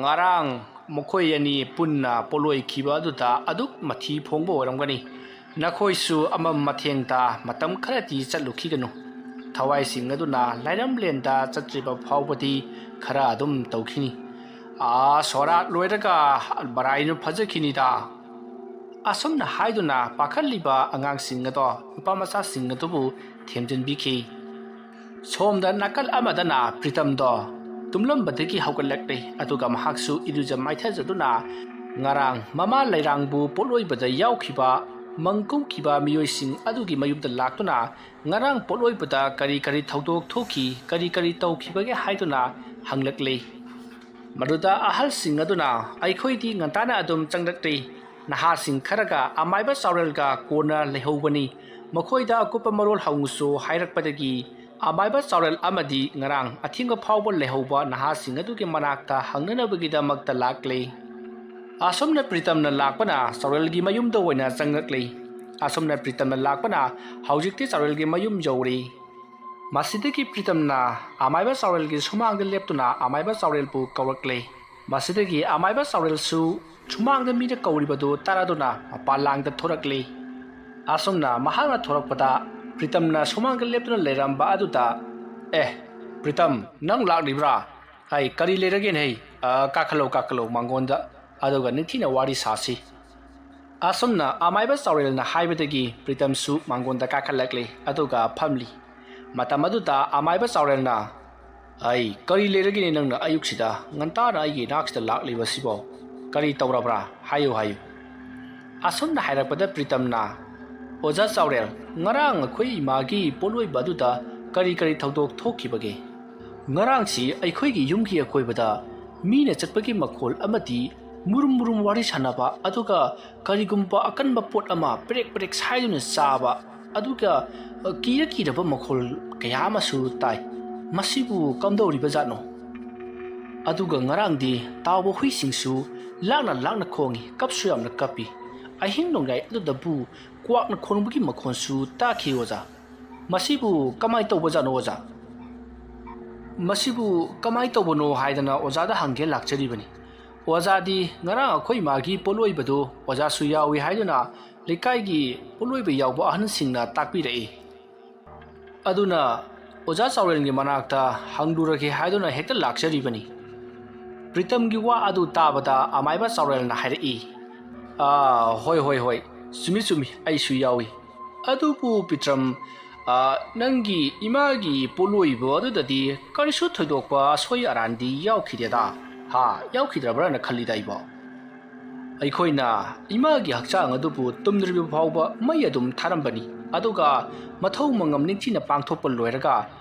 ꯉꯔꯥꯡ ꯃꯈꯣꯏ ꯑꯅꯤ ꯄꯨꯟꯅ ꯄꯣꯠꯂꯣꯏꯈꯤꯕ ꯑꯗꯨꯗ ꯑꯗꯨꯛ ꯃꯊꯤ ꯐꯣꯡꯕ ꯑꯣꯏꯔꯝꯒꯅꯤ꯫ ꯅꯈꯣꯏꯁꯨ ꯑꯃꯝ ꯃꯊꯦꯡꯗ ꯃꯇꯝ ꯈꯔꯗꯤ ꯆꯠꯂꯨꯈꯤꯒꯅꯨ꯫ ꯊꯋꯥꯏꯁꯤꯡ ꯑꯗꯨꯅ ꯂꯥꯏꯔꯝꯂꯦꯟꯗ ꯆꯠꯇ꯭ꯔꯤꯕ ꯐꯥꯎꯕꯗꯤ ꯈꯔ ꯑꯗꯨꯝ ꯇꯧꯈꯤꯅꯤ꯫ ꯁꯣꯔꯥꯠ ꯂꯣꯏꯔꯒ ꯃꯔꯥꯏꯅ ꯐꯖꯈꯤꯅꯤꯗ." ꯑꯁꯨꯝꯅ ꯍꯥꯏꯗꯨꯅ ꯄꯥꯈꯠꯂꯤꯕ ꯑꯉꯥꯡꯁꯤꯡ ꯑꯗꯣ ꯅꯨꯄꯥ ꯃꯆꯥꯁꯤꯡ ꯑꯗꯨꯕꯨ ꯊꯦꯝꯖꯤꯟꯕꯤꯈꯤ꯫ ꯁꯣꯝꯗ ꯅꯥꯀꯜ ꯑꯃꯗꯅ ꯄ꯭ꯔꯤꯇꯝꯗꯣ ꯇꯨꯝꯂꯝꯕꯗꯒꯤ ꯍꯧꯒꯠꯂꯛꯂꯤ꯫ ꯑꯗꯨꯒ ꯃꯍꯥꯛꯁꯨ ꯏꯔꯨꯖ ꯃꯥꯏꯊꯖꯗꯨꯅ ꯉꯔꯥꯡ ꯃꯃꯥ ꯂꯩꯔꯥꯡꯕꯨ ꯄꯣꯠꯂꯣꯏꯕꯗ ꯌꯥꯎꯈꯤꯕ ꯃꯪ ꯀꯨꯝꯈꯤꯕ ꯃꯤꯑꯣꯏꯁꯤꯡ ꯑꯗꯨꯒꯤ ꯃꯌꯨꯝꯗ ꯂꯥꯛꯇꯨꯅ ꯉꯔꯥꯡ ꯄꯣꯠꯂꯣꯏꯕꯗ ꯀꯔꯤ ꯀꯔꯤ ꯊꯧꯗꯣꯛ ꯊꯣꯛꯈꯤ, ꯀꯔꯤ ꯀꯔꯤ ꯇꯧꯈꯤꯕꯒꯦ ꯍꯥꯏꯗꯨꯅ ꯍꯪꯂꯛꯂꯤ꯫ ꯃꯗꯨꯗ ꯑꯍꯜꯁꯤꯡ ꯑꯗꯨꯅ, "ꯑꯩꯈꯣꯏꯗꯤ ꯉꯟꯇꯥꯅ ꯑꯗꯨꯝ ꯆꯪꯂꯛꯂꯤ꯫ ꯅꯍꯥꯁꯤꯡ ꯈꯔꯒ ꯑꯃꯥꯏꯕ ꯆꯥꯎꯔꯦꯜꯒ ꯀꯣꯟꯅ ꯂꯩꯍꯧꯕꯅꯤ꯫ ꯃꯈꯣꯏꯗ ꯑꯀꯨꯞꯄ ꯃꯔꯣꯜ ꯍꯪꯉꯨꯁꯨ ꯍꯥꯏꯔꯛꯄꯗꯒꯤ ꯑꯃꯥꯏꯕ ꯆꯥꯎꯔꯦꯜ ꯑꯃꯗꯤ ꯉꯔꯥꯡ ꯑꯊꯦꯡꯕ ꯐꯥꯎꯕ ꯂꯩꯍꯧꯕ ꯅꯍꯥꯁꯤꯡ ꯑꯗꯨꯒꯤ ꯃꯅꯥꯛꯇ ꯍꯪꯅꯅꯕꯒꯤꯗꯃꯛꯇ ꯂꯥꯛꯂꯤ." ꯑꯁꯨꯝꯅ ꯄ꯭ꯔꯤꯇꯝꯅ ꯂꯥꯛꯄꯅ ꯆꯥꯎꯔꯦꯜꯒꯤ ꯃꯌꯨꯝꯗ ꯑꯣꯏꯅ ꯆꯪꯂꯛꯂꯤ꯫ ꯑꯁꯨꯝꯅ ꯄ꯭ꯔꯤꯇꯝꯅ ꯂꯥꯛꯄꯅ ꯍꯧꯖꯤꯛꯇꯤ ꯆꯥꯎꯔꯦꯜꯒꯤ ꯃꯌꯨꯝ ꯌꯧꯔꯤ꯫ ꯃꯁꯤꯗꯒꯤ ꯄ꯭ꯔꯤꯇꯝꯅ ꯑꯃꯥꯏꯕ ꯆꯥꯎꯔꯦꯜꯒꯤ ꯁꯨꯃꯥꯡꯗ ꯂꯦꯞꯇꯨꯅ ꯑꯃꯥꯏꯕ ꯆꯥꯎꯔꯦꯜꯕꯨ ꯀꯧꯔꯛꯂꯤ꯫ ꯃꯁꯤꯗꯒꯤ ꯑꯃꯥꯏꯕ ꯆꯥꯎꯔꯦꯜꯁꯨ ꯁꯨꯃꯥꯡꯗ ꯃꯤꯅ ꯀꯧꯔꯤꯕꯗꯨ ꯇꯥꯔꯗꯨꯅ ꯃꯄꯥꯟꯂꯥꯡꯗ ꯊꯣꯔꯛꯂꯤ꯫ ꯑꯁꯨꯝꯅ ꯃꯍꯥꯛꯅ ꯊꯣꯔꯛꯄꯗ ꯄ꯭ꯔꯤꯇꯝꯅ ꯁꯨꯃꯥꯡꯗ ꯂꯦꯞꯇꯨꯅ ꯂꯩꯔꯝꯕ ꯑꯗꯨꯗ, "ꯑꯦ ꯄ꯭ꯔꯤꯇꯝ, ꯅꯪ ꯂꯥꯛꯂꯤꯕ꯭ꯔꯥ? ꯀꯔꯤ ꯂꯩꯔꯒꯦꯅꯦ? ꯀꯥꯈꯠꯂꯣ ꯃꯥꯡꯒꯣꯟꯗ, ꯑꯗꯨꯒ ꯅꯤꯡꯊꯤꯅ ꯋꯥꯔꯤ ꯁꯥꯁꯤ." ꯑꯁꯨꯝꯅ ꯑꯃꯥꯏꯕ ꯆꯥꯎꯔꯦꯜꯅ ꯍꯥꯏꯕꯗꯒꯤ ꯄ꯭ꯔꯤꯇꯝꯁꯨ ꯃꯥꯡꯒꯣꯟꯗ ꯀꯥꯈꯠꯂꯛꯂꯤ ꯑꯗꯨꯒ ꯐꯝꯂꯤ꯫ ꯃꯇꯝ ꯑꯗꯨꯗ ꯑꯃꯥꯏꯕ ꯆꯥꯎꯔꯦꯜꯅ, "ꯀꯔꯤ ꯂꯩꯔꯒꯦꯅꯦ ꯅꯪꯅ ꯑꯌꯨꯛꯁꯤꯗ ꯉꯟꯇꯥꯅ ꯑꯩꯒꯤ ꯅꯥꯛꯁꯤꯗ ꯂꯥꯛꯂꯤꯕꯁꯤꯕꯣ? ꯀꯔꯤ ꯇꯧꯔꯕ꯭ꯔꯥ? ꯍꯥꯏꯌꯨ." ꯑꯁꯨꯝꯅ ꯍꯥꯏꯔꯛꯄꯗ ꯄ꯭ꯔꯤꯇꯝꯅ, "ꯑꯣꯖꯥ ꯆꯥꯎꯔꯦꯜ, ꯉꯔꯥꯡ ꯑꯩꯈꯣꯏ ꯏꯃꯥꯒꯤ ꯄꯣꯠꯂꯣꯏꯕ ꯑꯗꯨꯗ ꯀꯔꯤ ꯀꯔꯤ ꯊꯧꯗꯣꯛ ꯊꯣꯛꯈꯤꯕꯒꯦ? ꯉꯔꯥꯡꯁꯤ ꯑꯩꯈꯣꯏꯒꯤ ꯌꯨꯝꯒꯤ ꯑꯀꯣꯏꯕꯗ ꯃꯤꯅ ꯆꯠꯄꯒꯤ ꯃꯈꯣꯜ ꯑꯃꯗꯤ ꯃꯨꯔꯨꯝ ꯃꯨꯔꯨꯝ ꯋꯥꯔꯤ ꯁꯥꯟꯅꯕ, ꯑꯗꯨꯒ ꯀꯔꯤꯒꯨꯝꯕ ꯑꯀꯟꯕ ꯄꯣꯠ ꯑꯃ ꯄꯦꯔꯦꯛ ꯄꯦꯔꯦꯛ ꯁꯥꯏꯗꯨꯅ ꯆꯥꯕ, ꯑꯗꯨꯒ ꯀꯤꯔꯕ ꯃꯈꯣꯜ ꯀꯌꯥ ꯑꯃꯁꯨ ꯇꯥꯏ꯫ ꯃꯁꯤꯕꯨ ꯀꯝꯗꯧꯔꯤꯕꯖꯥꯠꯅꯣ? ꯑꯗꯨꯒ ꯉꯔꯥꯡꯗꯤ ꯇꯥꯎꯕ ꯍꯨꯏꯁꯤꯡꯁꯨ ꯂꯥꯡꯅ ꯈꯣꯡꯏ, ꯀꯞꯁꯨ ꯌꯥꯝꯅ ꯀꯞꯄꯤ꯫ ꯑꯍꯤꯡ ꯅꯣꯡꯌꯥꯏ ꯑꯗꯨꯗꯕꯨ ꯀ꯭ꯋꯥꯛꯅ ꯈꯣꯡꯕꯒꯤ ꯃꯈꯣꯟꯁꯨ ꯇꯥꯈꯤ ꯑꯣꯖꯥ꯫ ꯃꯁꯤꯕꯨ ꯀꯃꯥꯏ ꯇꯧꯕꯖꯥꯠꯅꯣ ꯑꯣꯖꯥ? ꯃꯁꯤꯕꯨ ꯀꯃꯥꯏ ꯇꯧꯕꯅꯣ ꯍꯥꯏꯗꯅ ꯑꯣꯖꯥꯗ ꯍꯪꯒꯦ ꯂꯥꯛꯆꯔꯤꯕꯅꯤ꯫ ꯑꯣꯖꯥꯗꯤ ꯉꯔꯥꯡ ꯑꯩꯈꯣꯏ ꯏꯃꯥꯒꯤ ꯄꯣꯠꯂꯣꯏꯕꯗꯨ ꯑꯣꯖꯥꯁꯨ ꯌꯥꯎꯏ ꯍꯥꯏꯗꯨꯅ ꯂꯩꯀꯥꯏꯒꯤ ꯄꯣꯠꯂꯣꯏꯕ ꯌꯥꯎꯕ ꯑꯍꯟꯁꯤꯡꯅ ꯇꯥꯛꯄꯤꯔꯛꯏ꯫ ꯑꯗꯨꯅ ꯑꯣꯖꯥ ꯆꯥꯎꯔꯦꯜꯒꯤ ꯃꯅꯥꯛꯇ ꯍꯪꯂꯨꯔꯒꯦ ꯍꯥꯏꯗꯨꯅ ꯍꯦꯛꯇ ꯂꯥꯛꯆꯔꯤꯕꯅꯤ." ꯄ꯭ꯔꯤꯇꯝꯒꯤ ꯋꯥ ꯑꯗꯨ ꯇꯥꯕꯗ ꯑꯃꯥꯏꯕ ꯆꯥꯎꯔꯦꯜꯅ ꯍꯥꯏꯔꯛꯏ, ꯍꯣꯏ, ꯆꯨꯝꯃꯤ ꯑꯩꯁꯨ ꯌꯥꯎꯏ꯫ ꯑꯗꯨꯕꯨ ꯄꯤꯇ꯭ꯔꯝ, ꯅꯪꯒꯤ ꯏꯃꯥꯒꯤ ꯄꯣꯠꯂꯣꯏꯕ ꯑꯗꯨꯗꯗꯤ ꯀꯔꯤꯁꯨ ꯊꯣꯏꯗꯣꯛꯄ ꯑꯁꯣꯏ ꯑꯔꯥꯟꯗꯤ ꯌꯥꯎꯈꯤꯗꯦꯗ, ꯌꯥꯎꯈꯤꯗ꯭ꯔꯕ꯭ꯔꯅ ꯈꯜꯂꯤꯗ ꯑꯩꯕꯣ꯫ ꯑꯩꯈꯣꯏꯅ ꯏꯃꯥꯒꯤ ꯍꯛꯆꯥꯡ ꯑꯗꯨꯕꯨ ꯇꯨꯝꯗ꯭ꯔꯤꯕ ꯐꯥꯎꯕ ꯃꯩ ꯑꯗꯨꯝ ꯊꯥꯔꯝꯕꯅꯤ, ꯑꯗꯨꯒ ꯃꯊꯧ ꯃꯉꯝ ꯅꯤꯡꯊꯤꯅ ꯄꯥꯡꯊꯣꯛꯄ ꯂꯣꯏꯔꯒ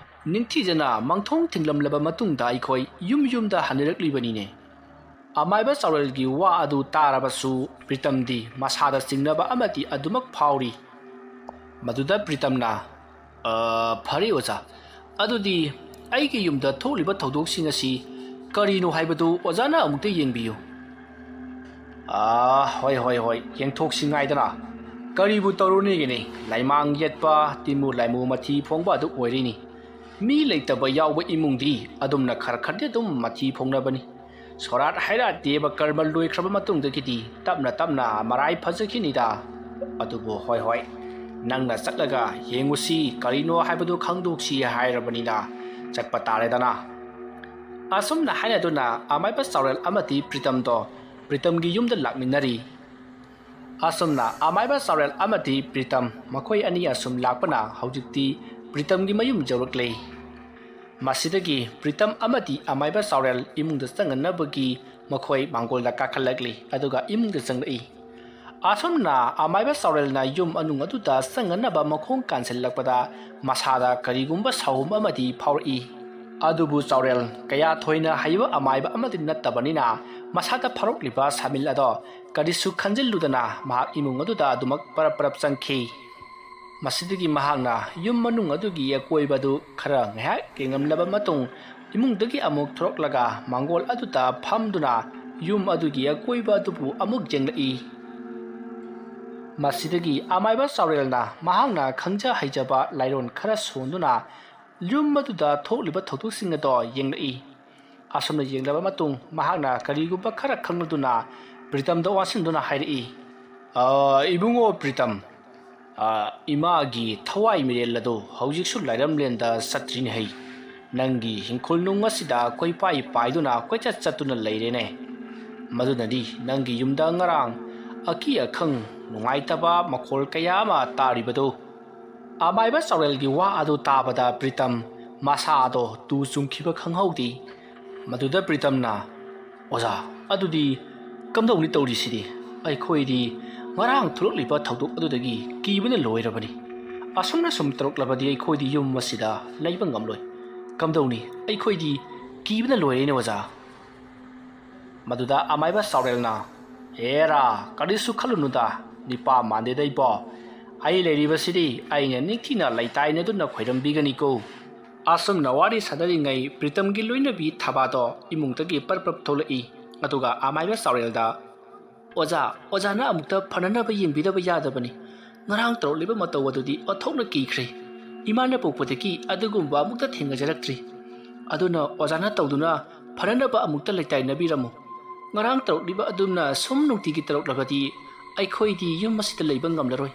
ꯅꯤꯡꯊꯤꯖꯅ ꯃꯥꯡꯊꯣꯡ ꯊꯤꯡꯂꯝꯂꯕ ꯃꯇꯨꯡꯗ ꯑꯩꯈꯣꯏ ꯌꯨꯝꯗ ꯍꯟꯅꯔꯛꯂꯤꯕꯅꯤꯅꯦ꯫ ꯑꯃꯥꯏꯕ ꯆꯥꯎꯔꯦꯜꯒꯤ ꯋꯥ ꯑꯗꯨ ꯇꯥꯔꯕꯁꯨ ꯄ꯭ꯔꯤꯇꯝꯗꯤ ꯃꯁꯥꯗ ꯆꯤꯡꯅꯕ ꯑꯃꯗꯤ ꯑꯗꯨꯃꯛ ꯐꯥꯎꯔꯤ꯫ ꯃꯗꯨꯗ ꯄ꯭ꯔꯤꯇꯝꯅ, ꯐꯔꯦ ꯑꯣꯖꯥ, ꯑꯗꯨꯗꯤ ꯑꯩꯒꯤ ꯌꯨꯝꯗ ꯊꯣꯛꯂꯤꯕ ꯊꯧꯗꯣꯛꯁꯤꯡ ꯑꯁꯤ ꯀꯔꯤꯅꯣ ꯍꯥꯏꯕꯗꯨ ꯑꯣꯖꯥꯅ ꯑꯃꯨꯛꯇ ꯌꯦꯡꯕꯤꯌꯨ꯫ ꯍꯣꯏ, ꯌꯦꯡꯊꯣꯛꯁꯤ ꯉꯥꯏꯗꯅ ꯀꯔꯤꯕꯨ ꯇꯧꯔꯨꯅꯦꯒꯦꯅꯦ, ꯂꯩꯃꯥꯡ ꯌꯦꯠꯄ ꯇꯤꯃꯨ ꯂꯩꯃꯨ ꯃꯊꯤ ꯐꯣꯡꯕ ꯑꯗꯨ ꯑꯣꯏꯔꯤꯅꯤ꯫ ꯃꯤ ꯂꯩꯇꯕ ꯌꯥꯎꯕ ꯏꯃꯨꯡꯗꯤ ꯑꯗꯨꯝꯅ ꯈꯔꯗꯤ ꯑꯗꯨꯝ ꯃꯊꯤ ꯐꯣꯡꯅꯕꯅꯤ꯫ ꯁꯣꯔꯥꯠ ꯍꯩꯔꯥꯠ ꯗꯦꯕ ꯀꯔꯃ ꯂꯣꯏꯈ꯭ꯔꯕ ꯃꯇꯨꯡꯗꯒꯤꯗꯤ ꯇꯞꯅ ꯃꯔꯥꯏ ꯐꯖꯈꯤꯅꯤꯗ꯫ ꯑꯗꯨꯕꯨ ꯍꯣꯏ, ꯅꯪꯅ ꯆꯠꯂꯒ ꯌꯦꯡꯉꯨꯁꯤ, ꯀꯔꯤꯅꯣ ꯍꯥꯏꯕꯗꯨ ꯈꯪꯗꯣꯛꯁꯤ ꯍꯥꯏꯔꯕꯅꯤꯅ ꯆꯠꯄ ꯇꯥꯔꯦꯗꯅ꯫ ꯑꯁꯨꯝꯅ ꯍꯥꯏꯅꯗꯨꯅ ꯑꯃꯥꯏꯕ ꯆꯥꯎꯔꯦꯜ ꯑꯃꯗꯤ ꯄ꯭ꯔꯤꯇꯝꯗꯣ ꯄ꯭ꯔꯤꯇꯝꯒꯤ ꯌꯨꯝꯗ ꯂꯥꯛꯃꯤꯟꯅꯔꯤ꯫ ꯑꯁꯨꯝꯅ ꯑꯃꯥꯏꯕ ꯆꯥꯎꯔꯦꯜ ꯑꯃꯗꯤ ꯄ꯭ꯔꯤꯇꯝ ꯃꯈꯣꯏ ꯑꯅꯤ ꯑꯁꯨꯝ ꯂꯥꯛꯄꯅ ꯍꯧꯖꯤꯛꯇꯤ ꯄ꯭ꯔꯤꯇꯝꯒꯤ ꯃꯌꯨꯝ ꯌꯧꯔꯛꯂꯦ꯫ ꯃꯁꯤꯗꯒꯤ ꯄ꯭ꯔꯤꯇꯝ ꯑꯃꯗꯤ ꯑꯃꯥꯏꯕ ꯆꯥꯎꯔꯦꯜ ꯏꯃꯨꯡꯗ ꯆꯪꯅꯅꯕꯒꯤ ꯃꯈꯣꯏ ꯃꯥꯡꯒꯣꯜꯗ ꯀꯥꯈꯠꯂꯛꯂꯤ, ꯑꯗꯨꯒ ꯏꯃꯨꯡꯗ ꯆꯪꯂꯛꯏ꯫ ꯑꯁꯨꯝꯅ ꯑꯃꯥꯏꯕ ꯆꯥꯎꯔꯦꯜꯅ ꯌꯨꯝ ꯃꯅꯨꯡ ꯑꯗꯨꯗ ꯆꯪꯅꯅꯕ ꯃꯈꯣꯡ ꯀꯥꯟꯁꯤꯜꯂꯛꯄꯗ ꯃꯁꯥꯗ ꯀꯔꯤꯒꯨꯝꯕ ꯁꯥꯎꯍꯨꯝ ꯑꯃꯗꯤ ꯐꯥꯎꯔꯛꯏ꯫ ꯑꯗꯨꯕꯨ ꯆꯥꯎꯔꯦꯜ ꯀꯌꯥ ꯊꯣꯏꯅ ꯍꯩꯕ ꯑꯃꯥꯏꯕ ꯑꯃꯗꯤ ꯅꯠꯇꯕꯅꯤꯅ ꯃꯁꯥꯗ ꯐꯥꯎꯔꯛꯂꯤꯕ ꯁꯥꯃꯤꯜ ꯑꯗꯣ ꯀꯔꯤꯁꯨ ꯈꯟꯖꯤꯜꯂꯨꯗꯅ ꯃꯍꯥꯛ ꯏꯃꯨꯡ ꯑꯗꯨꯗ ꯑꯗꯨꯃꯛ ꯄꯔꯞ ꯆꯪꯈꯤ꯫ ꯃꯁꯤꯗꯒꯤ ꯃꯍꯥꯛꯅ ꯌꯨꯝ ꯃꯅꯨꯡ ꯑꯗꯨꯒꯤ ꯑꯀꯣꯏꯕꯗꯨ ꯈꯔ ꯉꯥꯏꯍꯥꯛ ꯌꯦꯡꯂꯝꯂꯕ ꯃꯇꯨꯡ ꯏꯃꯨꯡꯗꯒꯤ ꯑꯃꯨꯛ ꯊꯣꯔꯛꯂꯒ ꯃꯥꯡꯒꯣꯜ ꯑꯗꯨꯗ ꯐꯝꯗꯨꯅ ꯌꯨꯝ ꯑꯗꯨꯒꯤ ꯑꯀꯣꯏꯕ ꯑꯗꯨꯕꯨ ꯑꯃꯨꯛ ꯌꯦꯡꯂꯛꯏ꯫ ꯃꯁꯤꯗꯒꯤ ꯑꯃꯥꯏꯕ ꯆꯥꯎꯔꯦꯜꯅ ꯃꯍꯥꯛꯅ ꯈꯪꯖ ꯍꯩꯖꯕ ꯂꯥꯏꯔꯣꯟ ꯈꯔ ꯁꯣꯟꯗꯨꯅ ꯌꯨꯝ ꯑꯗꯨꯗ ꯊꯣꯛꯂꯤꯕ ꯊꯧꯗꯣꯛꯁꯤꯡ ꯑꯗꯣ ꯌꯦꯡꯂꯛꯏ꯫ ꯑꯁꯨꯝꯅ ꯌꯦꯡꯂꯕ ꯃꯇꯨꯡ ꯃꯍꯥꯛꯅ ꯀꯔꯤꯒꯨꯝꯕ ꯈꯔ ꯈꯪꯂꯗꯨꯅ ꯄ꯭ꯔꯤꯇꯝꯗ ꯑꯣꯟꯁꯤꯟꯗꯨꯅ ꯍꯥꯏꯔꯛꯏ, ꯏꯕꯨꯡꯉꯣ ꯄ꯭ꯔꯤꯇꯝ, ꯏꯃꯥꯒꯤ ꯊꯋꯥꯏ ꯃꯤꯔꯦꯜ ꯑꯗꯨ ꯍꯧꯖꯤꯛꯁꯨ ꯂꯥꯏꯔꯝꯂꯦꯟꯗ ꯆꯠꯇ꯭ꯔꯤꯅꯦꯍꯩ꯫ ꯅꯪꯒꯤ ꯍꯤꯡꯈꯣꯜ ꯅꯨꯡ ꯑꯁꯤꯗ ꯀꯣꯏꯄꯥꯏ ꯄꯥꯏꯗꯨꯅ ꯀꯣꯏꯆꯠ ꯆꯠꯇꯨꯅ ꯂꯩꯔꯦꯅꯦ꯫ ꯃꯗꯨꯅꯗꯤ ꯅꯪꯒꯤ ꯌꯨꯝꯗ ꯉꯔꯥꯡ ꯑꯀꯤ ꯑꯈꯪ ꯅꯨꯡꯉꯥꯏꯇꯕ ꯃꯈꯣꯜ ꯀꯌꯥ ꯑꯃ ꯇꯥꯔꯤꯕꯗꯨ꯫ ꯑꯃꯥꯏꯕ ꯆꯥꯎꯔꯦꯜꯒꯤ ꯋꯥ ꯑꯗꯨ ꯇꯥꯕꯗ ꯄ꯭ꯔꯤꯇꯝ ꯃꯁꯥꯗꯣ ꯇꯨ ꯆꯨꯡꯈꯤꯕ ꯈꯪꯍꯧꯗꯦ꯫ ꯃꯗꯨꯗ ꯄ꯭ꯔꯤꯇꯝꯅ, ꯑꯣꯖꯥ, ꯑꯗꯨꯗꯤ ꯀꯝꯗꯧꯅꯤ ꯇꯧꯔꯤꯁꯤꯗꯤ? ꯑꯩꯈꯣꯏꯗꯤ ꯉꯔꯥꯡ ꯊꯣꯛꯂꯛꯂꯤꯕ ꯊꯧꯗꯣꯛ ꯑꯗꯨꯗꯒꯤ ꯀꯤꯕꯅ ꯂꯣꯏꯔꯕꯅꯤ꯫ ꯑꯁꯨꯝꯅ ꯁꯨꯝ ꯇꯧꯔꯛꯂꯕꯗꯤ ꯑꯩꯈꯣꯏꯗꯤ ꯌꯨꯝ ꯑꯁꯤꯗ ꯂꯩꯕ ꯉꯝꯂꯣꯏ꯫ ꯀꯝꯗꯧꯅꯤ? ꯑꯩꯈꯣꯏꯗꯤ ꯀꯤꯕꯅ ꯂꯣꯏꯔꯦꯅꯦ ꯑꯣꯖꯥ꯫ ꯃꯗꯨꯗ ꯑꯃꯥꯏꯕ ꯆꯥꯎꯔꯦꯜꯅ, ꯍꯦꯔꯥ, ꯀꯔꯤꯁꯨ ꯈꯜꯂꯨꯅꯨꯗ ꯅꯤꯄꯥ ꯃꯥꯟꯗꯦꯗ ꯏꯕꯣ, ꯑꯩ ꯂꯩꯔꯤꯕꯁꯤꯗꯤ ꯑꯩꯅ ꯅꯤꯡꯊꯤꯅ ꯂꯩꯇꯥꯏꯅꯗꯨꯅ ꯈꯣꯏꯔꯝꯕꯤꯒꯅꯤꯀꯣ꯫ ꯑꯁꯨꯝꯅ ꯋꯥꯔꯤ ꯁꯥꯅꯔꯤꯉꯩ ꯄ꯭ꯔꯤꯇꯝꯒꯤ ꯂꯣꯏꯅꯕꯤ ꯊꯕꯥꯗꯣ ꯏꯃꯨꯡꯗꯒꯤ ꯄꯔꯞ ꯊꯣꯛꯂꯛꯏ, ꯑꯗꯨꯒ ꯑꯃꯥꯏꯕ ꯆꯥꯎꯔꯦꯜꯗ, ꯑꯣꯖꯥꯅ ꯑꯃꯨꯛꯇ ꯐꯅꯅꯕ ꯌꯦꯡꯕꯤꯗꯕ ꯌꯥꯗꯕꯅꯤ꯫ ꯉꯔꯥꯡ ꯇꯧꯔꯛꯂꯤꯕ ꯃꯇꯧ ꯑꯗꯨꯗꯤ ꯑꯣꯟꯊꯣꯛꯅ ꯀꯤꯈ꯭ꯔꯦ꯫ ꯏꯃꯥꯅ ꯄꯣꯛꯄꯗꯒꯤ ꯑꯗꯨꯒꯨꯝꯕ ꯑꯃꯨꯛꯇ ꯊꯦꯡꯅꯖꯔꯛꯇ꯭ꯔꯤ꯫ ꯑꯗꯨꯅ ꯑꯣꯖꯥꯅ ꯇꯧꯗꯨꯅ ꯐꯅꯅꯕ ꯑꯃꯨꯛꯇ ꯂꯩꯇꯥꯏꯅꯕꯤꯔꯝꯃꯨ꯫ ꯉꯔꯥꯡ ꯇꯧꯔꯛꯂꯤꯕ ꯑꯗꯨꯝꯅ ꯁꯨꯝ ꯅꯨꯡꯇꯤꯒꯤ ꯇꯧꯔꯛꯂꯕꯗꯤ ꯑꯩꯈꯣꯏꯗꯤ ꯌꯨꯝ ꯑꯁꯤꯗ ꯂꯩꯕ ꯉꯝꯂꯔꯣই꯫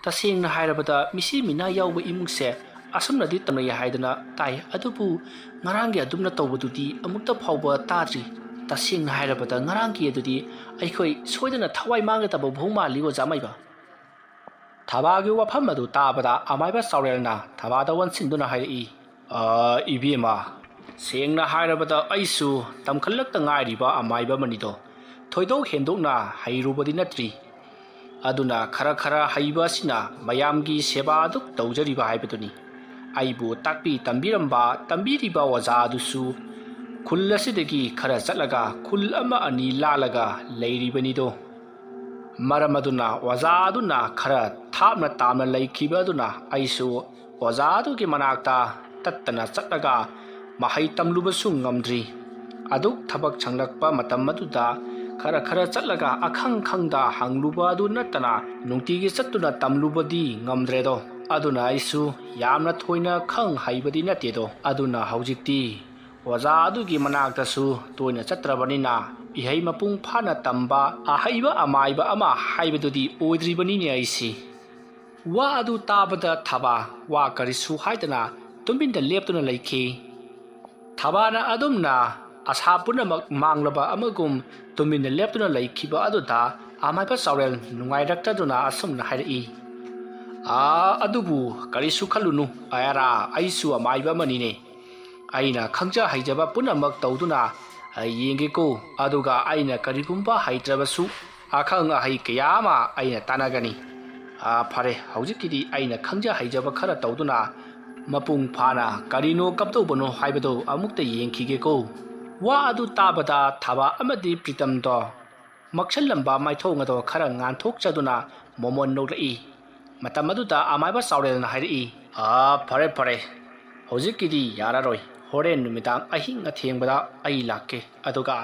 ꯇꯁꯦꯡꯅ ꯍꯥꯏꯔꯕꯗ ꯃꯤꯁꯤ ꯃꯤꯅꯥ ꯌꯥꯎꯕ ꯏꯃꯨꯡꯁꯦ ꯑꯁꯨꯝꯅꯗꯤ ꯇꯧꯅꯩ ꯍꯥꯏꯗꯅ ꯇꯥꯏ, ꯑꯗꯨꯕꯨ ꯉꯔꯥꯡꯒꯤ ꯑꯗꯨꯝꯅ ꯇꯧꯕꯗꯨꯗꯤ ꯑꯃꯨꯛꯇ ꯐꯥꯎꯕ ꯇꯥꯗ꯭ꯔꯤ꯫ ꯇꯁꯦꯡꯅ ꯍꯥꯏꯔꯕꯗ ꯉꯔꯥꯡꯒꯤ ꯑꯗꯨꯗꯤ ꯑꯩꯈꯣꯏ ꯁꯣꯏꯗꯅ ꯊꯋꯥꯏ ꯃꯥꯡꯒꯗꯕ ꯃꯑꯣꯡ ꯃꯥꯜꯂꯤ ꯑꯣꯖꯥ ꯃꯥꯏꯕ꯫ ꯊꯕꯥꯒꯤ ꯋꯥꯐꯝ ꯑꯗꯨ ꯇꯥꯕꯗ ꯑꯃꯥꯏꯕ ꯆꯥꯎꯔꯦꯜꯅ ꯊꯕꯥꯗ ꯑꯣꯟꯁꯤꯟꯗꯨꯅ ꯍꯥꯏꯔꯛꯏ, ꯏꯕꯦꯝꯃ, ꯁꯦꯡꯅ ꯍꯥꯏꯔꯕꯗ ꯑꯩꯁꯨ ꯇꯝꯈꯠꯂꯛꯇ ꯉꯥꯏꯔꯤꯕ ꯑꯃꯥꯏꯕ ꯑꯃꯅꯤꯗꯣ, ꯊꯣꯏꯗꯣꯛ ꯍꯦꯟꯗꯣꯛꯅ ꯍꯩꯔꯨꯕꯗꯤ ꯅꯠꯇ꯭ꯔꯤ꯫ ꯑꯗꯨꯅ ꯈꯔ ꯍꯩꯕ ꯑꯁꯤꯅ ꯃꯌꯥꯝꯒꯤ ꯁꯦꯕꯥ ꯑꯗꯨꯛ ꯇꯧꯖꯔꯤꯕ ꯍꯥꯏꯕꯗꯨꯅꯤ꯫ ꯑꯩꯕꯨ ꯇꯥꯛꯄꯤ ꯇꯝꯕꯤꯔꯤꯕ ꯑꯣꯖꯥ ꯑꯗꯨꯁꯨ ꯈꯨꯜ ꯑꯁꯤꯗꯒꯤ ꯈꯔ ꯆꯠꯂꯒ ꯈꯨꯜ ꯑꯃ ꯑꯅꯤ ꯂꯥꯜꯂꯒ ꯂꯩꯔꯤꯕꯅꯤꯗꯣ꯫ ꯃꯔꯝ ꯑꯗꯨꯅ ꯑꯣꯖꯥ ꯑꯗꯨꯅ ꯈꯔ ꯊꯥꯞꯅ ꯇꯥꯝꯅ ꯂꯩꯈꯤꯕ ꯑꯗꯨꯅ ꯑꯩꯁꯨ ꯑꯣꯖꯥ ꯑꯗꯨꯒꯤ ꯃꯅꯥꯛꯇ ꯇꯠꯇꯅ ꯆꯠꯂꯒ ꯃꯍꯩ ꯇꯝꯂꯨꯕꯁꯨ ꯉꯝꯗ꯭ꯔꯤ꯫ ꯑꯗꯨꯛ ꯊꯕꯛ ꯁꯪꯂꯛꯄ ꯃꯇꯝ ꯑꯗꯨꯗ ꯈꯔ ꯆꯠꯂꯒ ꯑꯈꯪ ꯍꯪꯂꯨꯕ ꯑꯗꯨ ꯅꯠꯇꯅ ꯅꯨꯡꯇꯤꯒꯤ ꯆꯠꯇꯨꯅ ꯇꯝꯂꯨꯕꯗꯤ ꯉꯝꯗ꯭ꯔꯦꯗꯣ꯫ ꯑꯗꯨꯅ ꯑꯩꯁꯨ ꯌꯥꯝꯅ ꯊꯣꯏꯅ ꯍꯩꯕꯗꯤ ꯅꯠꯇꯦꯗꯣ꯫ ꯑꯗꯨꯅ ꯍꯧꯖꯤꯛꯇꯤ ꯑꯣꯖꯥ ꯑꯗꯨꯒꯤ ꯃꯅꯥꯛꯇꯁꯨ ꯇꯣꯏꯅ ꯆꯠꯇ꯭ꯔꯕꯅꯤꯅ ꯏꯍꯩ ꯃꯄꯨꯡ ꯐꯥꯅ ꯇꯝꯕ ꯑꯍꯩꯕ ꯑꯃꯥꯏꯕ ꯑꯃ ꯍꯥꯏꯕꯗꯨꯗꯤ ꯑꯣꯏꯗ꯭ꯔꯤꯕꯅꯤꯅꯦ ꯑꯩꯁꯤ꯫ ꯋꯥ ꯑꯗꯨ ꯇꯥꯕꯗ ꯊꯕꯥ ꯋꯥ ꯀꯔꯤꯁꯨ ꯍꯥꯏꯗꯅ ꯇꯨꯃꯤꯟꯅ ꯂꯦꯞꯇꯨꯅ ꯂꯩꯈꯤ꯫ ꯊꯕꯥꯅ ꯑꯗꯨꯝꯅ ꯑꯁꯥ ꯄꯨꯝꯅꯃꯛ ꯃꯥꯡꯂꯕ ꯑꯃꯒꯨꯝ ꯇꯨꯃꯤꯟꯅ ꯂꯦꯞꯇꯨꯅ ꯂꯩꯈꯤꯕ ꯑꯗꯨꯗ ꯑꯃꯥꯏꯕ ꯆꯥꯎꯔꯦꯜ ꯅꯨꯡꯉꯥꯏꯔꯛꯇꯗꯨꯅ ꯑꯁꯨꯝꯅ ꯍꯥꯏꯔꯛꯏ꯫ ꯑꯗꯨꯕꯨ ꯀꯔꯤꯁꯨ ꯈꯜꯂꯨꯅꯨ ꯑꯌꯥꯔꯥ, ꯑꯩꯁꯨ ꯑꯃꯥꯏꯕ ꯑꯃꯅꯤꯅꯦ꯫ ꯑꯩꯅ ꯈꯪꯖ ꯍꯩꯖꯕ ꯄꯨꯝꯅꯃꯛ ꯇꯧꯗꯨꯅ ꯌꯦꯡꯒꯦꯀꯣ, ꯑꯗꯨꯒ ꯑꯩꯅ ꯀꯔꯤꯒꯨꯝꯕ ꯍꯩꯇ꯭ꯔꯕꯁꯨ ꯑꯈꯪ ꯑꯍꯩ ꯀꯌꯥ ꯑꯃ ꯑꯩꯅ ꯇꯥꯟꯅꯒꯅꯤ꯫ ꯐꯔꯦ, ꯍꯧꯖꯤꯛꯀꯤꯗꯤ ꯑꯩꯅ ꯈꯪꯖ ꯍꯩꯖꯕ ꯈꯔ ꯇꯧꯗꯨꯅ ꯃꯄꯨꯡ ꯐꯥꯅ ꯀꯔꯤꯅꯣ ꯀꯝꯗꯧꯕꯅꯣ ꯍꯥꯏꯕꯗꯨ ꯑꯃꯨꯛꯇ ꯌꯦꯡꯈꯤꯒꯦꯀꯣ꯫ ꯋꯥ ꯑꯗꯨ ꯇꯥꯕꯗ ꯊꯥꯕ ꯑꯃꯗꯤ ꯄ꯭ꯔꯤꯇꯝꯗꯣ ꯃꯛꯁꯜꯂꯝꯕ ꯃꯥꯏꯊꯣꯡ ꯑꯗꯣ ꯈꯔ ꯉꯥꯟꯊꯣꯛꯆꯗꯨꯅ ꯃꯣꯃꯣꯟ ꯅꯣꯛꯂꯛꯏ꯫ ꯃꯇꯝ ꯑꯗꯨꯗ ꯑꯃꯥꯏꯕ ꯆꯥꯎꯔꯦꯜꯅ ꯍꯥꯏꯔꯛꯏ, ꯐꯔꯦ ꯐꯔꯦ, ꯍꯧꯖꯤꯛꯀꯤꯗꯤ ꯌꯥꯔꯔꯣꯏ꯫ ꯍꯣꯔꯦꯟ ꯅꯨꯃꯤꯗꯥꯡ ꯑꯍꯤꯡ ꯑꯊꯦꯡꯕꯗ ꯑꯩ ꯂꯥꯛꯀꯦ, ꯑꯗꯨꯒ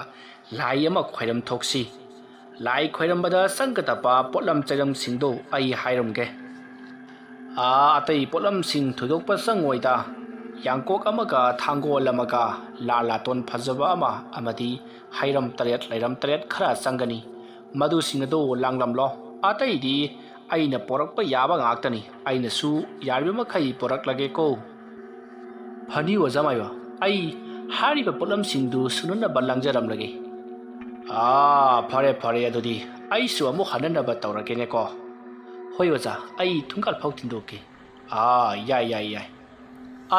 ꯂꯥꯏ ꯑꯃ ꯈꯣꯏꯔꯝ ꯊꯣꯛꯁꯤ꯫ ꯂꯥꯏ ꯈꯣꯏꯔꯝꯕꯗ ꯆꯪꯒꯗꯕ ꯄꯣꯠꯂꯝ ꯆꯩꯔꯝꯁꯤꯡꯗꯨ ꯑꯩ ꯍꯥꯏꯔꯝꯒꯦ꯫ ꯑꯇꯩ ꯄꯣꯠꯂꯝꯁꯤꯡ ꯊꯣꯏꯗꯣꯛꯄ ꯆꯪꯉꯣꯏꯗ꯫ ꯌꯥꯡꯀꯣꯛ ꯑꯃꯒ ꯊꯥꯡꯒꯣꯜ ꯑꯃꯒ ꯂꯥ ꯂꯥꯇꯣꯟ ꯐꯖꯕ ꯑꯃ ꯑꯃꯗꯤ ꯍꯩꯔꯝ ꯇꯔꯦꯠ ꯂꯩꯔꯝ ꯇꯔꯦꯠ ꯈꯔ ꯆꯪꯒꯅꯤ꯫ ꯃꯗꯨꯁꯤꯡ ꯑꯗꯨ ꯂꯥꯡꯂꯝꯂꯣ꯫ ꯑꯇꯩꯗꯤ ꯑꯩꯅ ꯄꯣꯔꯛꯄ ꯌꯥꯕ ꯉꯥꯛꯇꯅꯤ꯫ ꯑꯩꯅꯁꯨ ꯌꯥꯔꯤꯕꯃꯈꯩ ꯄꯣꯔꯛꯂꯒꯦꯀꯣ꯫ ꯐꯅꯤ ꯑꯣꯖꯥ ꯃꯥꯏꯕ, ꯑꯩ ꯍꯥꯏꯔꯤꯕ ꯄꯣꯠꯂꯝꯁꯤꯡꯗꯨ ꯁꯨꯅꯅꯕ ꯂꯥꯡꯖꯔꯝꯂꯒꯦ꯫ ꯐꯔꯦ ꯐꯔꯦ, ꯑꯗꯨꯗꯤ ꯑꯩꯁꯨ ꯑꯃꯨꯛ ꯍꯟꯅꯅꯕ ꯇꯧꯔꯒꯦꯅꯦꯀꯣ꯫ ꯍꯣꯏ ꯑꯣꯖꯥ, ꯑꯩ ꯊꯣꯡꯒꯥꯜ ꯐꯥꯎ ꯊꯤꯟꯗꯣꯛꯀꯦ꯫ ꯌꯥꯏ ꯌꯥꯏ ꯌꯥꯏ꯫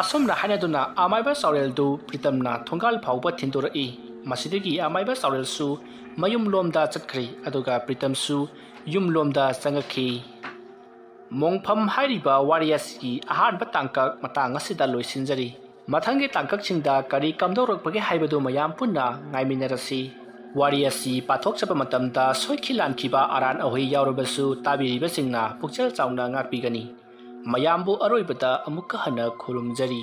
ꯑꯁꯨꯝꯅ ꯍꯥꯏꯅꯗꯨꯅ ꯑꯃꯥꯏꯕ ꯆꯥꯎꯔꯦꯜꯗꯨ ꯄ꯭ꯔꯤꯇꯝꯅ ꯊꯣꯡꯒꯥꯜ ꯐꯥꯎꯕ ꯊꯤꯟꯗꯣꯔꯛꯏ꯫ ꯃꯁꯤꯗꯒꯤ ꯑꯃꯥꯏꯕ ꯆꯥꯎꯔꯦꯜꯁꯨ ꯃꯌꯨꯝꯂꯣꯝꯗ ꯆꯠꯈ꯭ꯔꯦ, ꯑꯗꯨꯒ ꯄ꯭ꯔꯤꯇꯝꯁꯨ ꯌꯨꯝꯂꯣꯝꯗ ꯆꯪꯉꯛꯈꯤ꯫ ꯃꯣꯡꯐꯝ ꯍꯥꯏꯔꯤꯕ ꯋꯥꯔꯤ ꯑꯁꯤꯒꯤ ꯑꯍꯥꯟꯕ ꯇꯥꯡꯀꯛ ꯃꯇꯥꯡ ꯑꯁꯤꯗ ꯂꯣꯏꯁꯤꯟꯖꯔꯤ꯫ ꯃꯊꯪꯒꯤ ꯇꯥꯡꯀꯛꯁꯤꯡꯗ ꯀꯔꯤ ꯀꯝꯗꯧꯔꯛꯄꯒꯦ ꯍꯥꯏꯕꯗꯨ ꯃꯌꯥꯝ ꯄꯨꯟꯅ ꯉꯥꯏꯃꯤꯟꯅꯔꯁꯤ꯫ ꯋꯥꯔꯤ ꯑꯁꯤ ꯄꯥꯊꯣꯛꯆꯕ ꯃꯇꯝꯗ ꯁꯣꯏꯈꯤ ꯂꯥꯟꯈꯤꯕ ꯑꯔꯥꯟ ꯑꯍꯣꯏ ꯌꯥꯎꯔꯕꯁꯨ ꯇꯥꯕꯤꯔꯤꯕꯁꯤꯡꯅ ꯄꯨꯛꯆꯦꯜ ꯆꯥꯎꯅ ꯉꯥꯛꯄꯤꯒꯅꯤ꯫ ꯃꯌꯥꯝꯕꯨ ꯑꯔꯣꯏꯕꯗ ꯑꯃꯨꯛꯀ ꯍꯟꯅ ꯈꯨꯔꯨꯝꯖꯔꯤ꯫